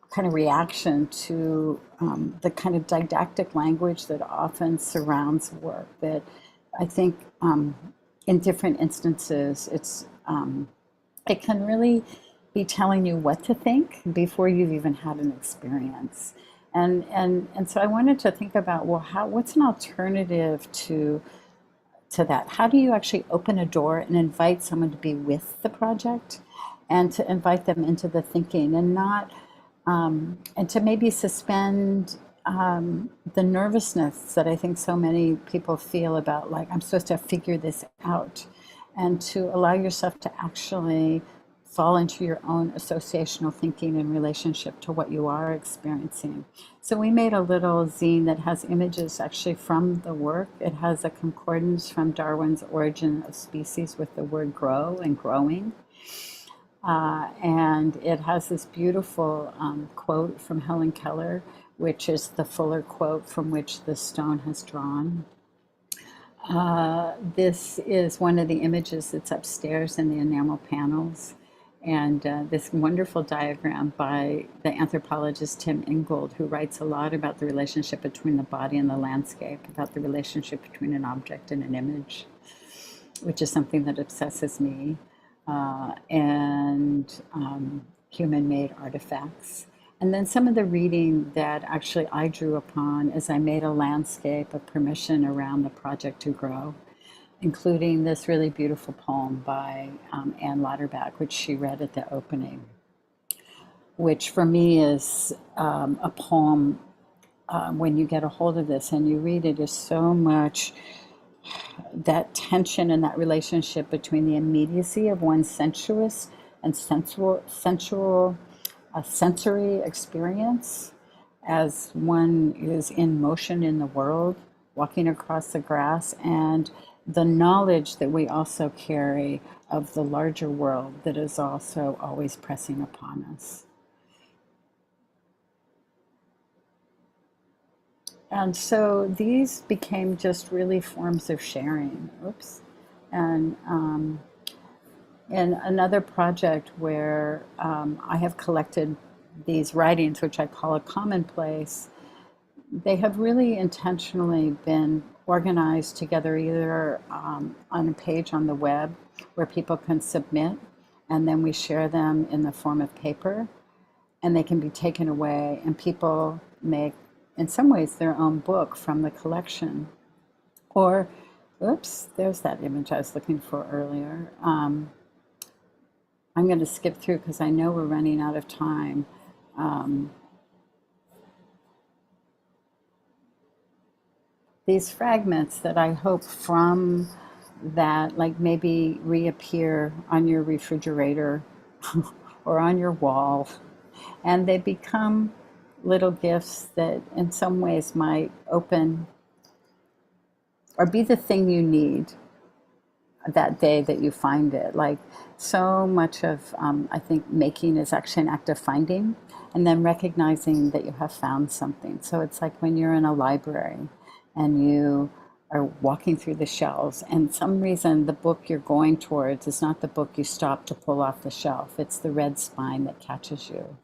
kind of reaction to the kind of didactic language that often surrounds work, that I think in different instances it can really be telling you what to think before you've even had an experience. And so I wanted to think about, well, what's an alternative to to that? How do you actually open a door and invite someone to be with the project and to invite them into the thinking and not, and to maybe suspend the nervousness that I think so many people feel about, like, I'm supposed to figure this out, and to allow yourself to actually fall into your own associational thinking in relationship to what you are experiencing. So we made a little zine that has images actually from the work. It has a concordance from Darwin's Origin of Species with the word grow and growing. And it has this beautiful quote from Helen Keller, which is the fuller quote from which the stone has drawn. This is one of the images that's upstairs in the enamel panels. And this wonderful diagram by the anthropologist Tim Ingold, who writes a lot about the relationship between the body and the landscape, about the relationship between an object and an image, which is something that obsesses me, and human-made artifacts. And then some of the reading that actually I drew upon as I made a landscape of permission around the project to grow, including this really beautiful poem by Anne Lauterbach, which she read at the opening, which for me is a poem, when you get a hold of this and you read it, is so much that tension and that relationship between the immediacy of one's sensuous and sensory experience as one is in motion in the world, walking across the grass, and the knowledge that we also carry of the larger world that is also always pressing upon us. And so these became just really forms of sharing. Oops. And in another project where I have collected these writings, which I call a commonplace, they have really intentionally been organized together, either on a page on the web where people can submit, and then we share them in the form of paper, and they can be taken away, and people make, in some ways, their own book from the collection. Or, oops, there's that image I was looking for earlier. I'm going to skip through because I know we're running out of time. These fragments that I hope from that, like, maybe reappear on your refrigerator or on your wall, and they become little gifts that in some ways might open or be the thing you need that day that you find it. Like, so much of I think making is actually an act of finding and then recognizing that you have found something. So it's like when you're in a library and you are walking through the shelves, and some reason the book you're going towards is not the book you stop to pull off the shelf. It's the red spine that catches you.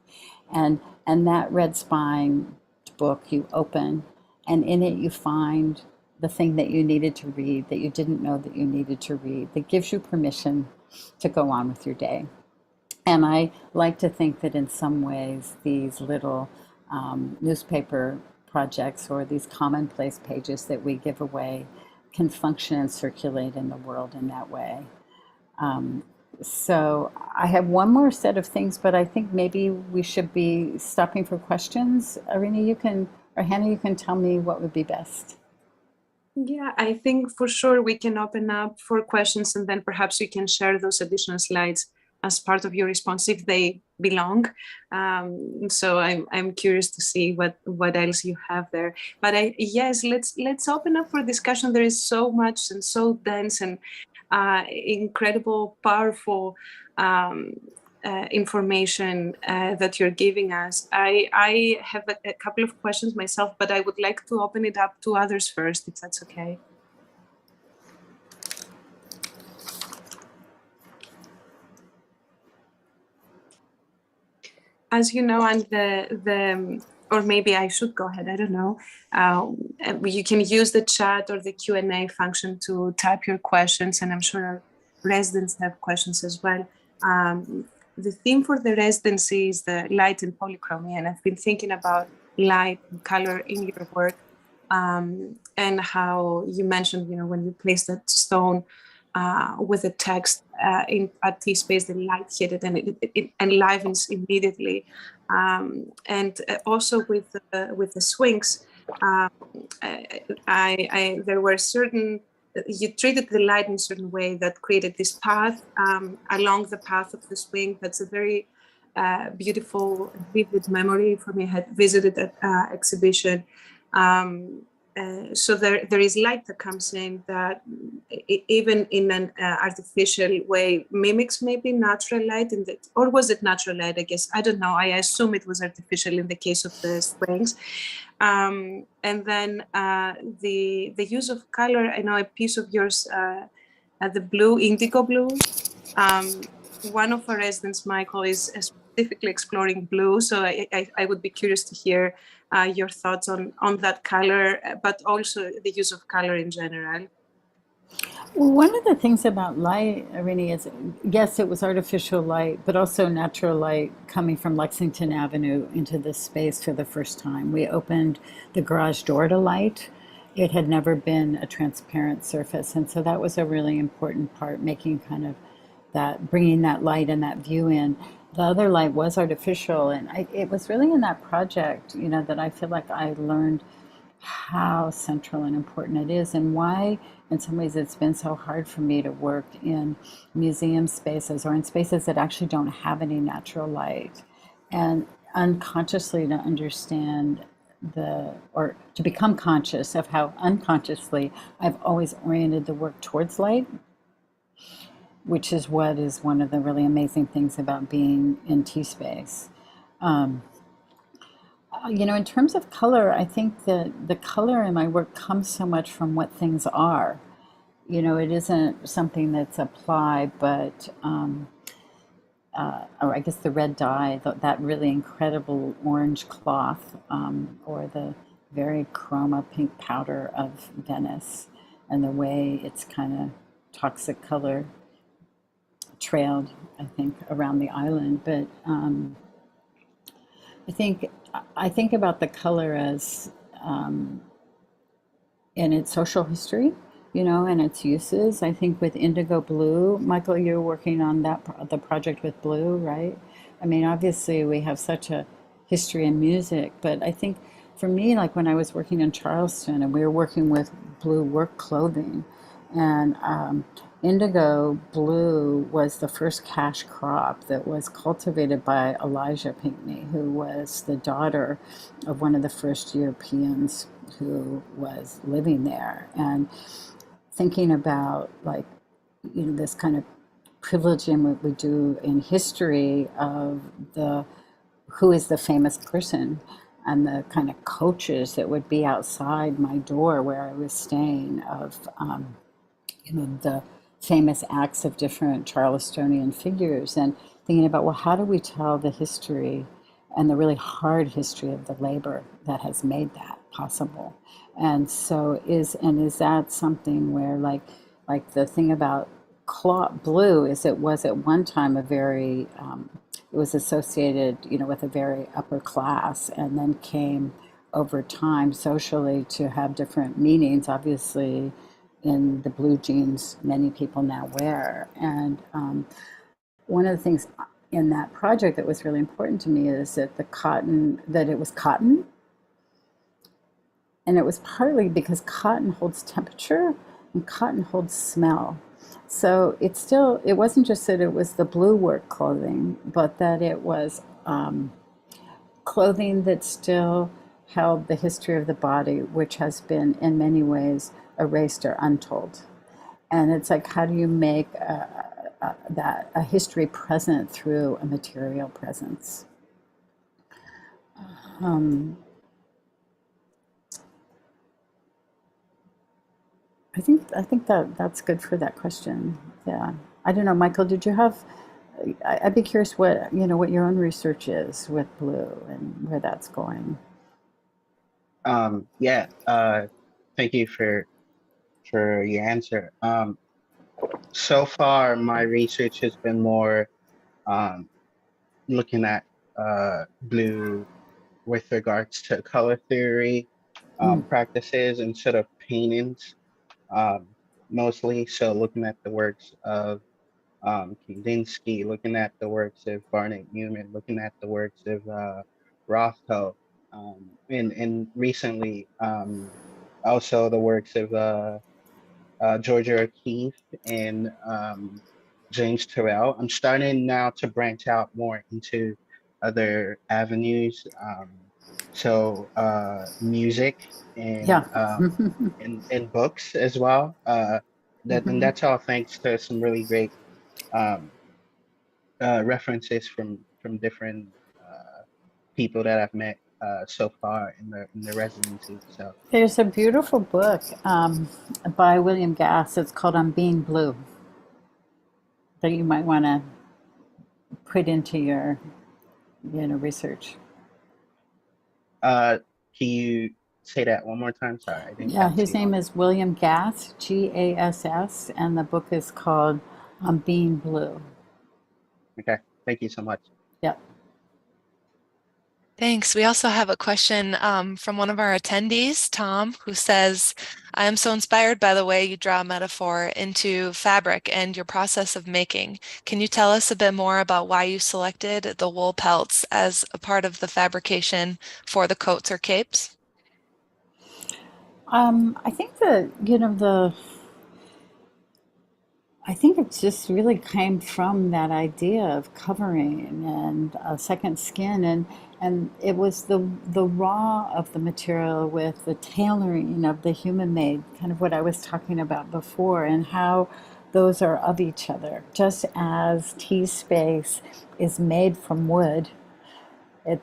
And that red spine book you open, and in it you find the thing that you needed to read, that you didn't know that you needed to read, that gives you permission to go on with your day. And I like to think that in some ways these little newspaper projects or these commonplace pages that we give away can function and circulate in the world in that way. So I have one more set of things, but I think maybe we should be stopping for questions. Irina, you can, or Hannah, you can tell me what would be best. Yeah, I think for sure we can open up for questions, and then perhaps you can share those additional slides as part of your response if they belong. So I'm curious to see what else you have there. But yes, let's open up for discussion. There is so much and so dense and incredible, powerful information that you're giving us. I have a couple of questions myself, but I would like to open it up to others first, if that's okay. As you know, and or maybe I should go ahead, I don't know. You can use the chat or the Q&A function to type your questions, and I'm sure our residents have questions as well. The theme for the residency is the light and polychromy, and I've been thinking about light and color in your work. and how you mentioned, when you place that stone with the text at T-Space, the light hit it and it enlivens immediately. And also with the swings, there were certain, you treated the light in a certain way that created this path along the path of the swing. That's a very beautiful, vivid memory for me. I had visited that exhibition. So there is light that comes in that even in an artificial way mimics maybe natural light, or was it natural light? I guess, I don't know. I assume it was artificial in the case of the springs. And then the use of color. I know a piece of yours, the blue, indigo blue. One of our residents, Michael, is specifically exploring blue. So I would be curious to hear your thoughts on that color, but also the use of color in general. One of the things about light, Irene, is yes, it was artificial light, but also natural light coming from Lexington Avenue into this space for the first time. We opened the garage door to light. It had never been a transparent surface. And so that was a really important part, making kind of that, bringing that light and that view in. The other light was artificial. And it was really in that project, that I feel like I learned how central and important it is, and why in some ways it's been so hard for me to work in museum spaces or in spaces that actually don't have any natural light, and unconsciously to understand or to become conscious of how unconsciously I've always oriented the work towards light, which is what is one of the really amazing things about being in T-Space. In terms of color, I think that the color in my work comes so much from what things are. It isn't something that's applied, but, or I guess the red dye, that really incredible orange cloth, or the very chroma pink powder of Venice, and the way it's kind of toxic color trailed, I think, around the island. But I think about the color as in its social history, and its uses. I think with indigo blue, Michael, you're working on the project with blue, right? I mean, obviously we have such a history in music, but I think for me, like when I was working in Charleston and we were working with blue work clothing, and indigo blue was the first cash crop that was cultivated by Elijah Pinckney, who was the daughter of one of the first Europeans who was living there. And thinking about this kind of privileging what we do in history of who is the famous person, and the kind of coaches that would be outside my door where I was staying of the famous acts of different Charlestonian figures, and thinking about, well, how do we tell the history and the really hard history of the labor that has made that possible? And so is that something where like the thing about cloth blue is it was at one time a very it was associated with a very upper class, and then came over time socially to have different meanings, obviously in the blue jeans many people now wear. And one of the things in that project that was really important to me is that it was cotton. And it was partly because cotton holds temperature and cotton holds smell. So it wasn't just that it was the blue work clothing, but that it was clothing that still held the history of the body, which has been in many ways erased or untold. And it's like, how do you make a history present through a material presence? I think that's good for that question. Yeah. I don't know, Michael, did you have, I'd be curious what your own research is with blue and where that's going. Yeah. Thank you for your answer. So far, my research has been more looking at blue with regards to color theory, practices instead of paintings, um, mostly. So looking at the works of Kandinsky, looking at the works of Barnett Newman, looking at the works of Rothko, and recently also the works of Georgia O'Keeffe and James Turrell. I'm starting now to branch out more into other avenues. So music and Yeah. and books as well. And that's all thanks to some really great um, references from different people that I've met so far in the residency. So There's a beautiful book by William Gass. It's called On Being Blue that you might want to put into your research. can you say that one more time? Sorry, I didn't Yeah, catch his the name is William Gass, Gass, and the book is called On Being Blue. Okay, thank you so much. Yep. Thanks. We also have a question from one of our attendees, Tom, who says, I am so inspired by the way you draw metaphor into fabric and your process of making. Can you tell us a bit more about why you selected the wool pelts as a part of the fabrication for the coats or capes? I think I think it just really came from that idea of covering and a second skin, and it was the raw of the material with the tailoring of the human made, kind of what I was talking about before, and how those are of each other. Just as T space is made from wood,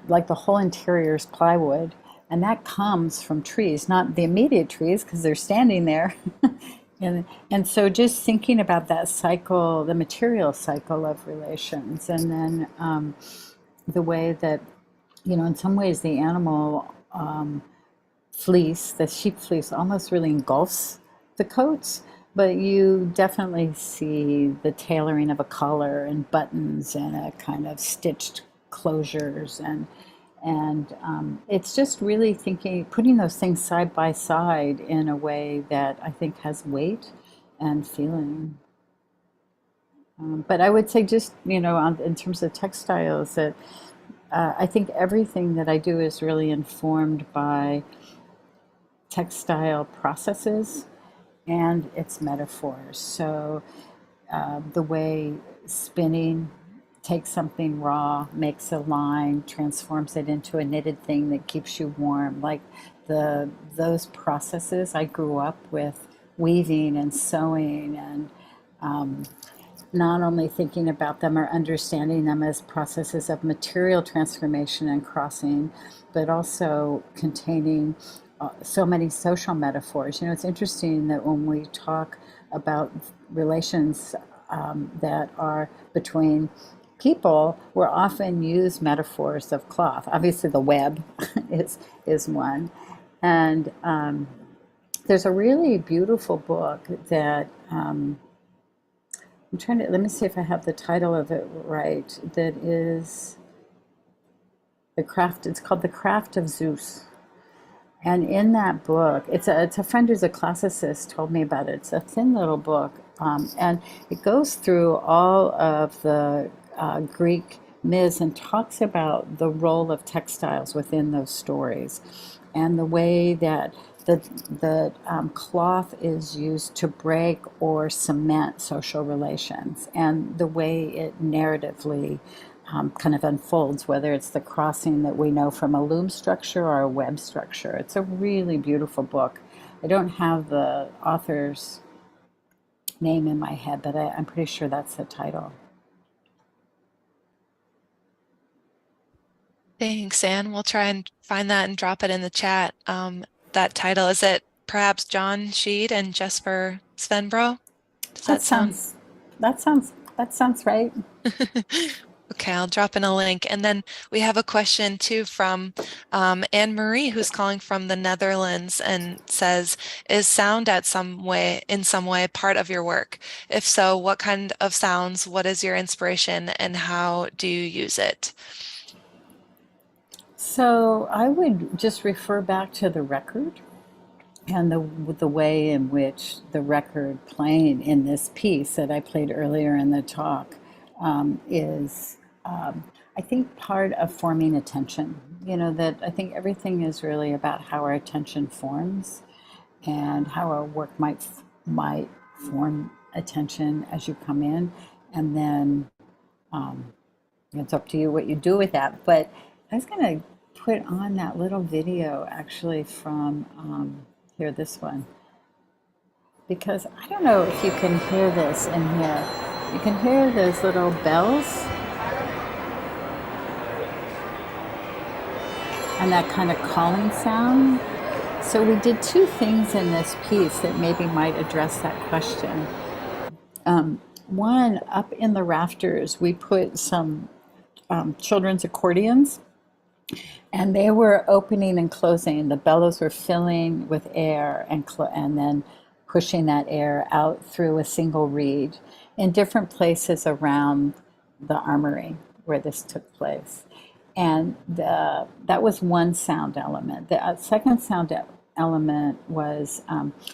like the whole interior is plywood, and that comes from trees, not the immediate trees because they're standing there. And so just thinking about that cycle, the material cycle of relations, and then the way that, in some ways the animal fleece, the sheep fleece, almost really engulfs the coats, but you definitely see the tailoring of a collar and buttons and a kind of stitched closures, and it's just really putting those things side by side in a way that I think has weight and feeling. But I would say just, in terms of textiles, that I think everything that I do is really informed by textile processes and its metaphors. So the way spinning takes something raw, makes a line, transforms it into a knitted thing that keeps you warm. Like those processes, I grew up with weaving and sewing, and not only thinking about them or understanding them as processes of material transformation and crossing, but also containing so many social metaphors. It's interesting that when we talk about relations that are between people, we'll often use metaphors of cloth. Obviously, the web is one, and there's a really beautiful book that I'm trying to. Let me see if I have the title of it right. That is the craft. It's called The Craft of Zeus. And in that book, it's a friend who's a classicist told me about it. It's a thin little book, and it goes through all of the Greek myths and talks about the role of textiles within those stories, and the way that the cloth is used to break or cement social relations, and the way it narratively kind of unfolds, whether it's the crossing that we know from a loom structure or a web structure. It's a really beautiful book. I don't have the author's name in my head, but I'm pretty sure that's the title. Thanks, Anne. We'll try and find that and drop it in the chat. That title, is it perhaps John Sheed and Jesper Svenbro? Does that sound? That sounds right. Okay, I'll drop in a link. And then we have a question too from Anne Marie, who's calling from the Netherlands, and says, is sound in some way part of your work? If so, what kind of sounds, what is your inspiration, and how do you use it? So I would just refer back to the record and the way in which the record playing in this piece that I played earlier in the talk is, I think, part of forming attention. You know, that I think everything is really about how our attention forms and how our work might form attention as you come in, and then it's up to you what you do with that. But I was going to put on that little video actually from here, this one, because I don't know if you can hear this in here. You can hear those little bells and that kind of calling sound. So we did two things in this piece that maybe might address that question. One, up in the rafters, we put some children's accordions, and they were opening and closing. The bellows were filling with air and then pushing that air out through a single reed in different places around the armory where this took place. And that was one sound element. The second sound element was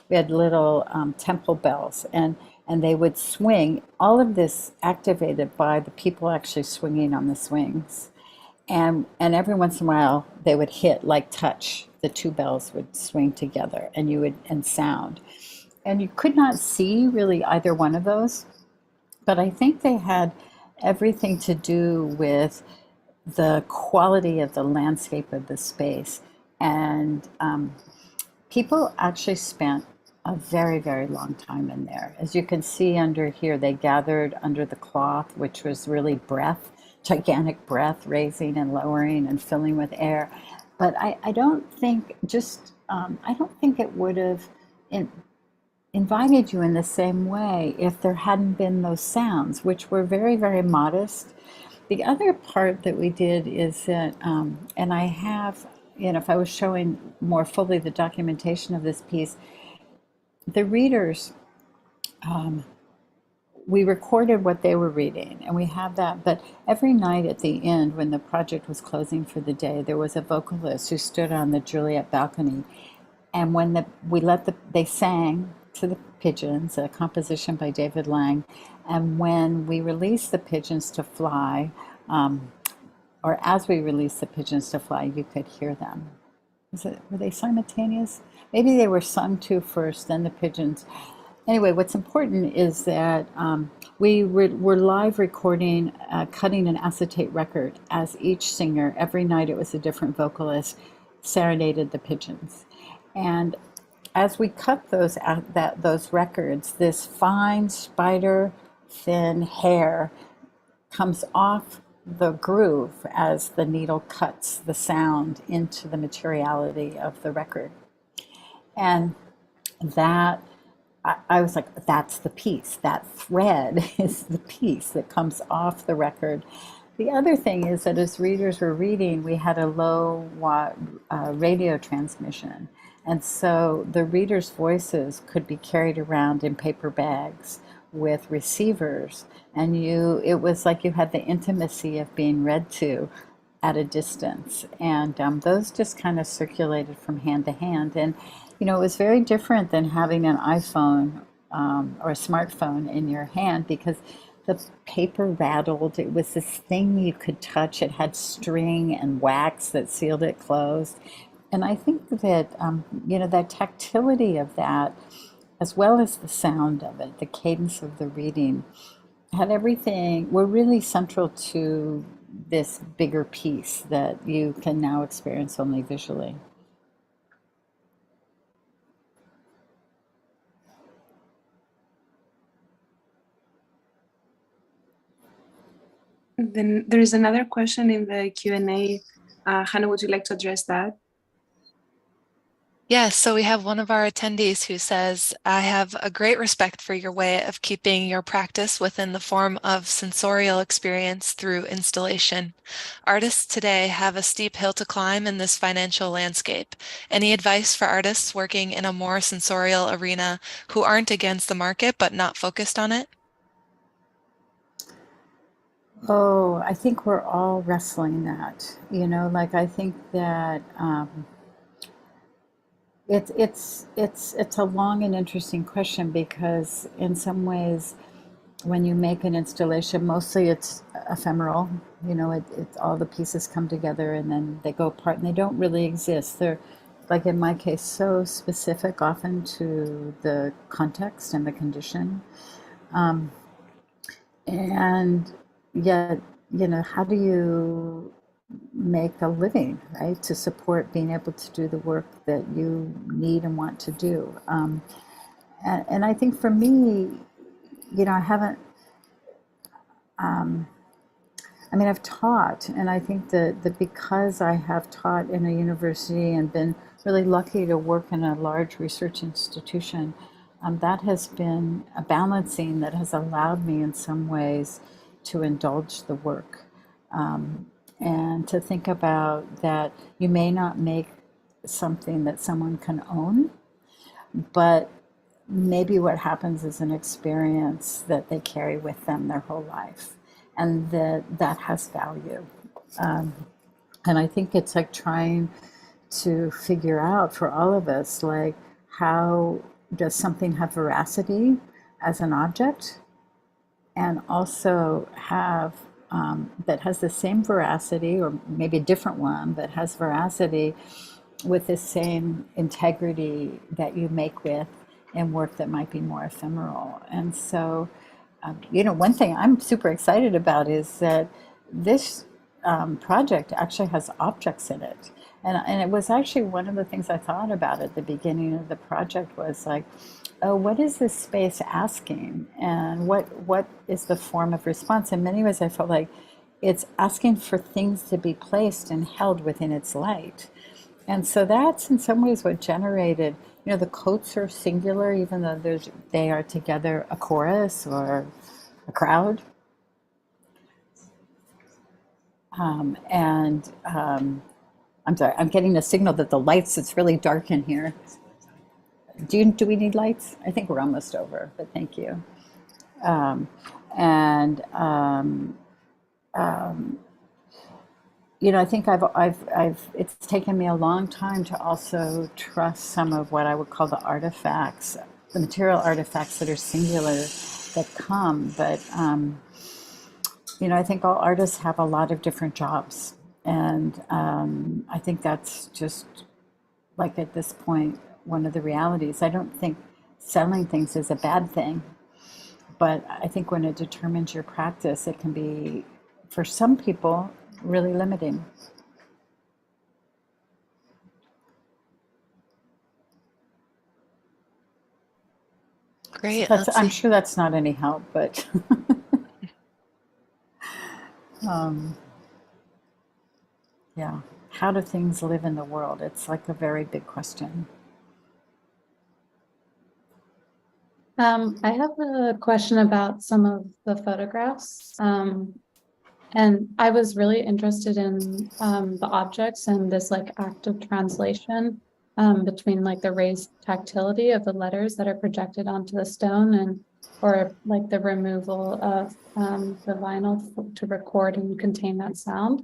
we had little temple bells, and they would swing. All of this activated by the people actually swinging on the swings. And every once in a while they would hit, like touch. The two bells would swing together, and sound. And you could not see really either one of those, but I think they had everything to do with the quality of the landscape of the space. And people actually spent a very, very long time in there. As you can see under here, they gathered under the cloth, which was really breath, gigantic breath, raising and lowering and filling with air. But I don't think I don't think it would have invited you in the same way if there hadn't been those sounds, which were very, very modest. The other part that we did is that, and I have, if I was showing more fully the documentation of this piece, the readers, we recorded what they were reading, and we have that. But every night at the end, when the project was closing for the day, there was a vocalist who stood on the Juliet balcony, and when they sang to the pigeons, a composition by David Lang, and when we released the pigeons to fly, or as we released the pigeons to fly, you could hear them. Were they simultaneous? Maybe they were sung to first, then the pigeons. Anyway, what's important is that we were live recording, cutting an acetate record as each singer, every night it was a different vocalist, serenaded the pigeons. And as we cut those records, this fine spider thin hair comes off the groove as the needle cuts the sound into the materiality of the record. And that, I was like, that's the piece. That thread is the piece that comes off the record. The other thing is that as readers were reading, we had a low watt radio transmission. And so the readers' voices could be carried around in paper bags with receivers. And it was like you had the intimacy of being read to at a distance. And those just kind of circulated from hand to hand. And, it was very different than having an iPhone or a smartphone in your hand, because the paper rattled. It was this thing you could touch. It had string and wax that sealed it closed. And I think that, that tactility of that, as well as the sound of it, the cadence of the reading, had everything, were really central to this bigger piece that you can now experience only visually. Then there is another question in the Q&A. Hannah, would you like to address that? Yes, so we have one of our attendees who says, I have a great respect for your way of keeping your practice within the form of sensorial experience through installation. Artists today have a steep hill to climb in this financial landscape. Any advice for artists working in a more sensorial arena who aren't against the market but not focused on it? Oh, I think we're all wrestling that, like I think that it's a long and interesting question because in some ways when you make an installation, mostly it's ephemeral. It's all the pieces come together and then they go apart and they don't really exist. They're, like in my case, so specific often to the context and the condition. And yet, how do you make a living, right, to support being able to do the work that you need and want to do? And I think for me, I haven't, I've taught, and I think that because I have taught in a university and been really lucky to work in a large research institution, that has been a balancing that has allowed me in some ways to indulge the work, and to think about that you may not make something that someone can own, but maybe what happens is an experience that they carry with them their whole life, and that has value. And I think it's like trying to figure out for all of us, like, how does something have veracity as an object, and also have that has the same veracity, or maybe a different one, but has veracity with the same integrity that you make with and work that might be more ephemeral. And so, one thing I'm super excited about is that this project actually has objects in it. And it was actually one of the things I thought about at the beginning of the project was like, oh, what is this space asking? And what is the form of response? In many ways, I felt like it's asking for things to be placed and held within its light. And so that's in some ways what generated, the coats are singular, even though they are together a chorus or a crowd. I'm sorry, I'm getting a signal that the lights, it's really dark in here. Do we need lights? I think we're almost over, but thank you. I think it's taken me a long time to also trust some of what I would call the artifacts, the material artifacts that are singular that come. But, I think all artists have a lot of different jobs. And I think that's just, like, at this point, one of the realities. I don't think selling things is a bad thing, but I think when it determines your practice, it can be, for some people, really limiting. Great. I'm sure that's not any help, but yeah. How do things live in the world? It's like a very big question. I have a question about some of the photographs. And I was really interested in the objects and this like active translation between like the raised tactility of the letters that are projected onto the stone, or like the removal of the vinyl to record and contain that sound.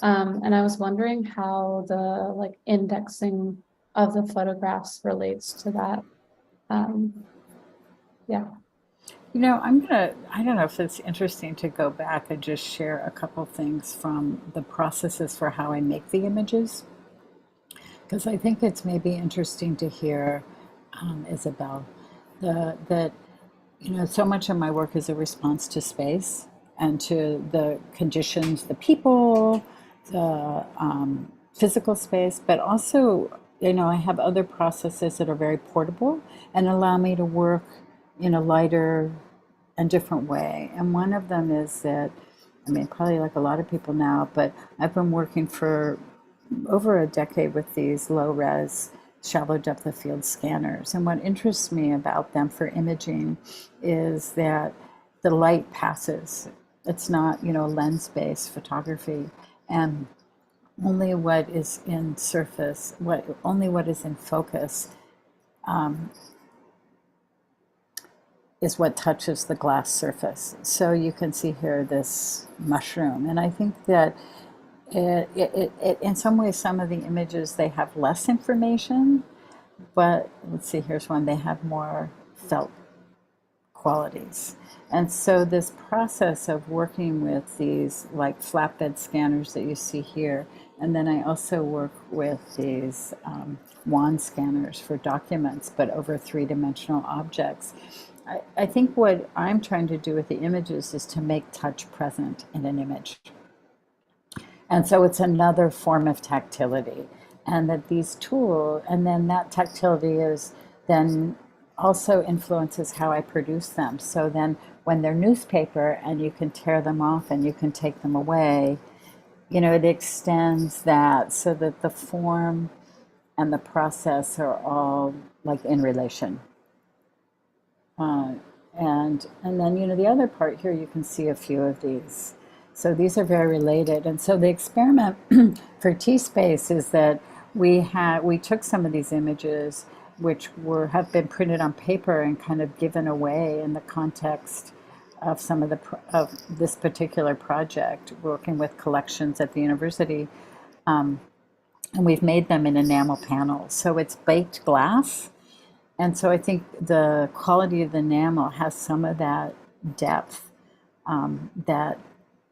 And I was wondering how the like indexing of the photographs relates to that. Yeah. I don't know if it's interesting to go back and just share a couple things from the processes for how I make the images. Because I think it's maybe interesting to hear, Isabel, that so much of my work is a response to space and to the conditions, the people, the physical space, but also, I have other processes that are very portable and allow me to work in a lighter and different way. And one of them is that, probably like a lot of people now, but I've been working for over a decade with these low-res, shallow depth of field scanners. And what interests me about them for imaging is that the light passes. It's not, lens-based photography. And only what is in surface, only what is in focus is what touches the glass surface. So you can see here this mushroom, and I think that in some ways, some of the images, they have less information, but let's see, here's one, they have more felt qualities. And so this process of working with these like flatbed scanners that you see here, and then I also work with these wand scanners for documents, but over three-dimensional objects. I think what I'm trying to do with the images is to make touch present in an image. And so it's another form of tactility. And that these tools, and then that tactility is then also influences how I produce them. So then when they're newspaper and you can tear them off and you can take them away, you know, it extends that so that the form and the process are all like in relation. And then, you know, the other part here, you can see a few of these. So these are very related. And so the experiment for T-Space is that we took some of these images which have been printed on paper and kind of given away in the context of some of this particular project, working with collections at the university. And we've made them in enamel panels. So it's baked glass. And so I think the quality of the enamel has some of that depth that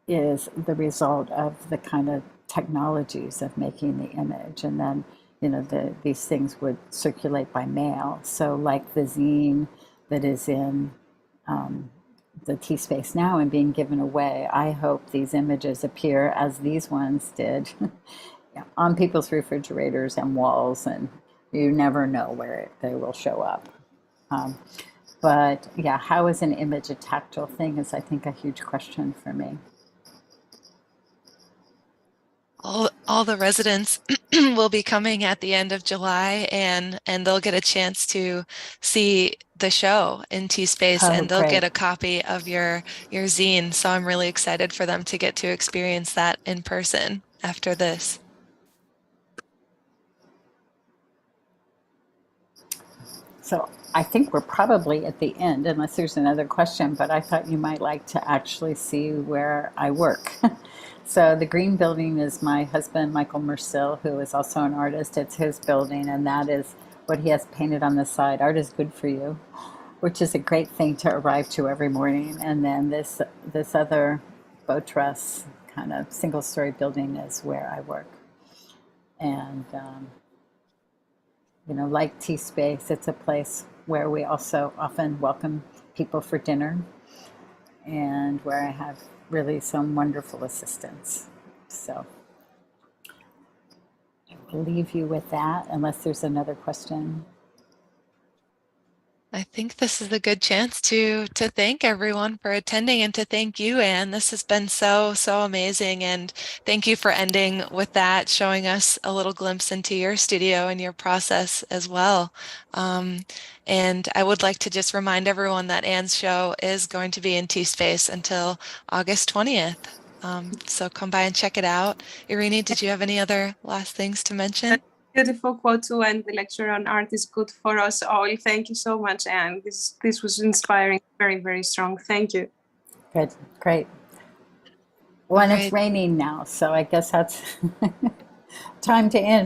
is the result of the kind of technologies of making the image. And then, you know, these things would circulate by mail. So like the zine that is in the T-Space now and being given away, I hope these images appear as these ones did on people's refrigerators and walls, and you never know where they will show up. But yeah, how is an image a tactile thing is, I think, a huge question for me. All the residents will be coming at the end of July, and they'll get a chance to see the show in T-Space, and they'll get a copy of your zine. So I'm really excited for them to get to experience that in person after this. So I think we're probably at the end, unless there's another question, but I thought you might like to actually see where I work. So the green building is my husband, Michael Mersil, who is also an artist. It's his building, and that is what he has painted on the side. Art is good for you, which is a great thing to arrive to every morning. And then this other boat dress kind of single-story building is where I work. And you know, like T-Space, it's a place where we also often welcome people for dinner, and where I have really some wonderful assistants. So I will leave you with that, unless there's another question. I think this is a good chance to thank everyone for attending, and to thank you, Anne. This has been so amazing, and thank you for ending with that, showing us a little glimpse into your studio and your process as well. And I would like to just remind everyone that Anne's show is going to be in T-Space until August 20th. So come by and check it out. Irini, did you have any other last things to mention? Beautiful quote too, and the lecture on art is good for us all. Thank you so much, Anne. This was inspiring, very, very strong. Thank you. Good, great. Well, and it's raining now, so I guess that's time to end.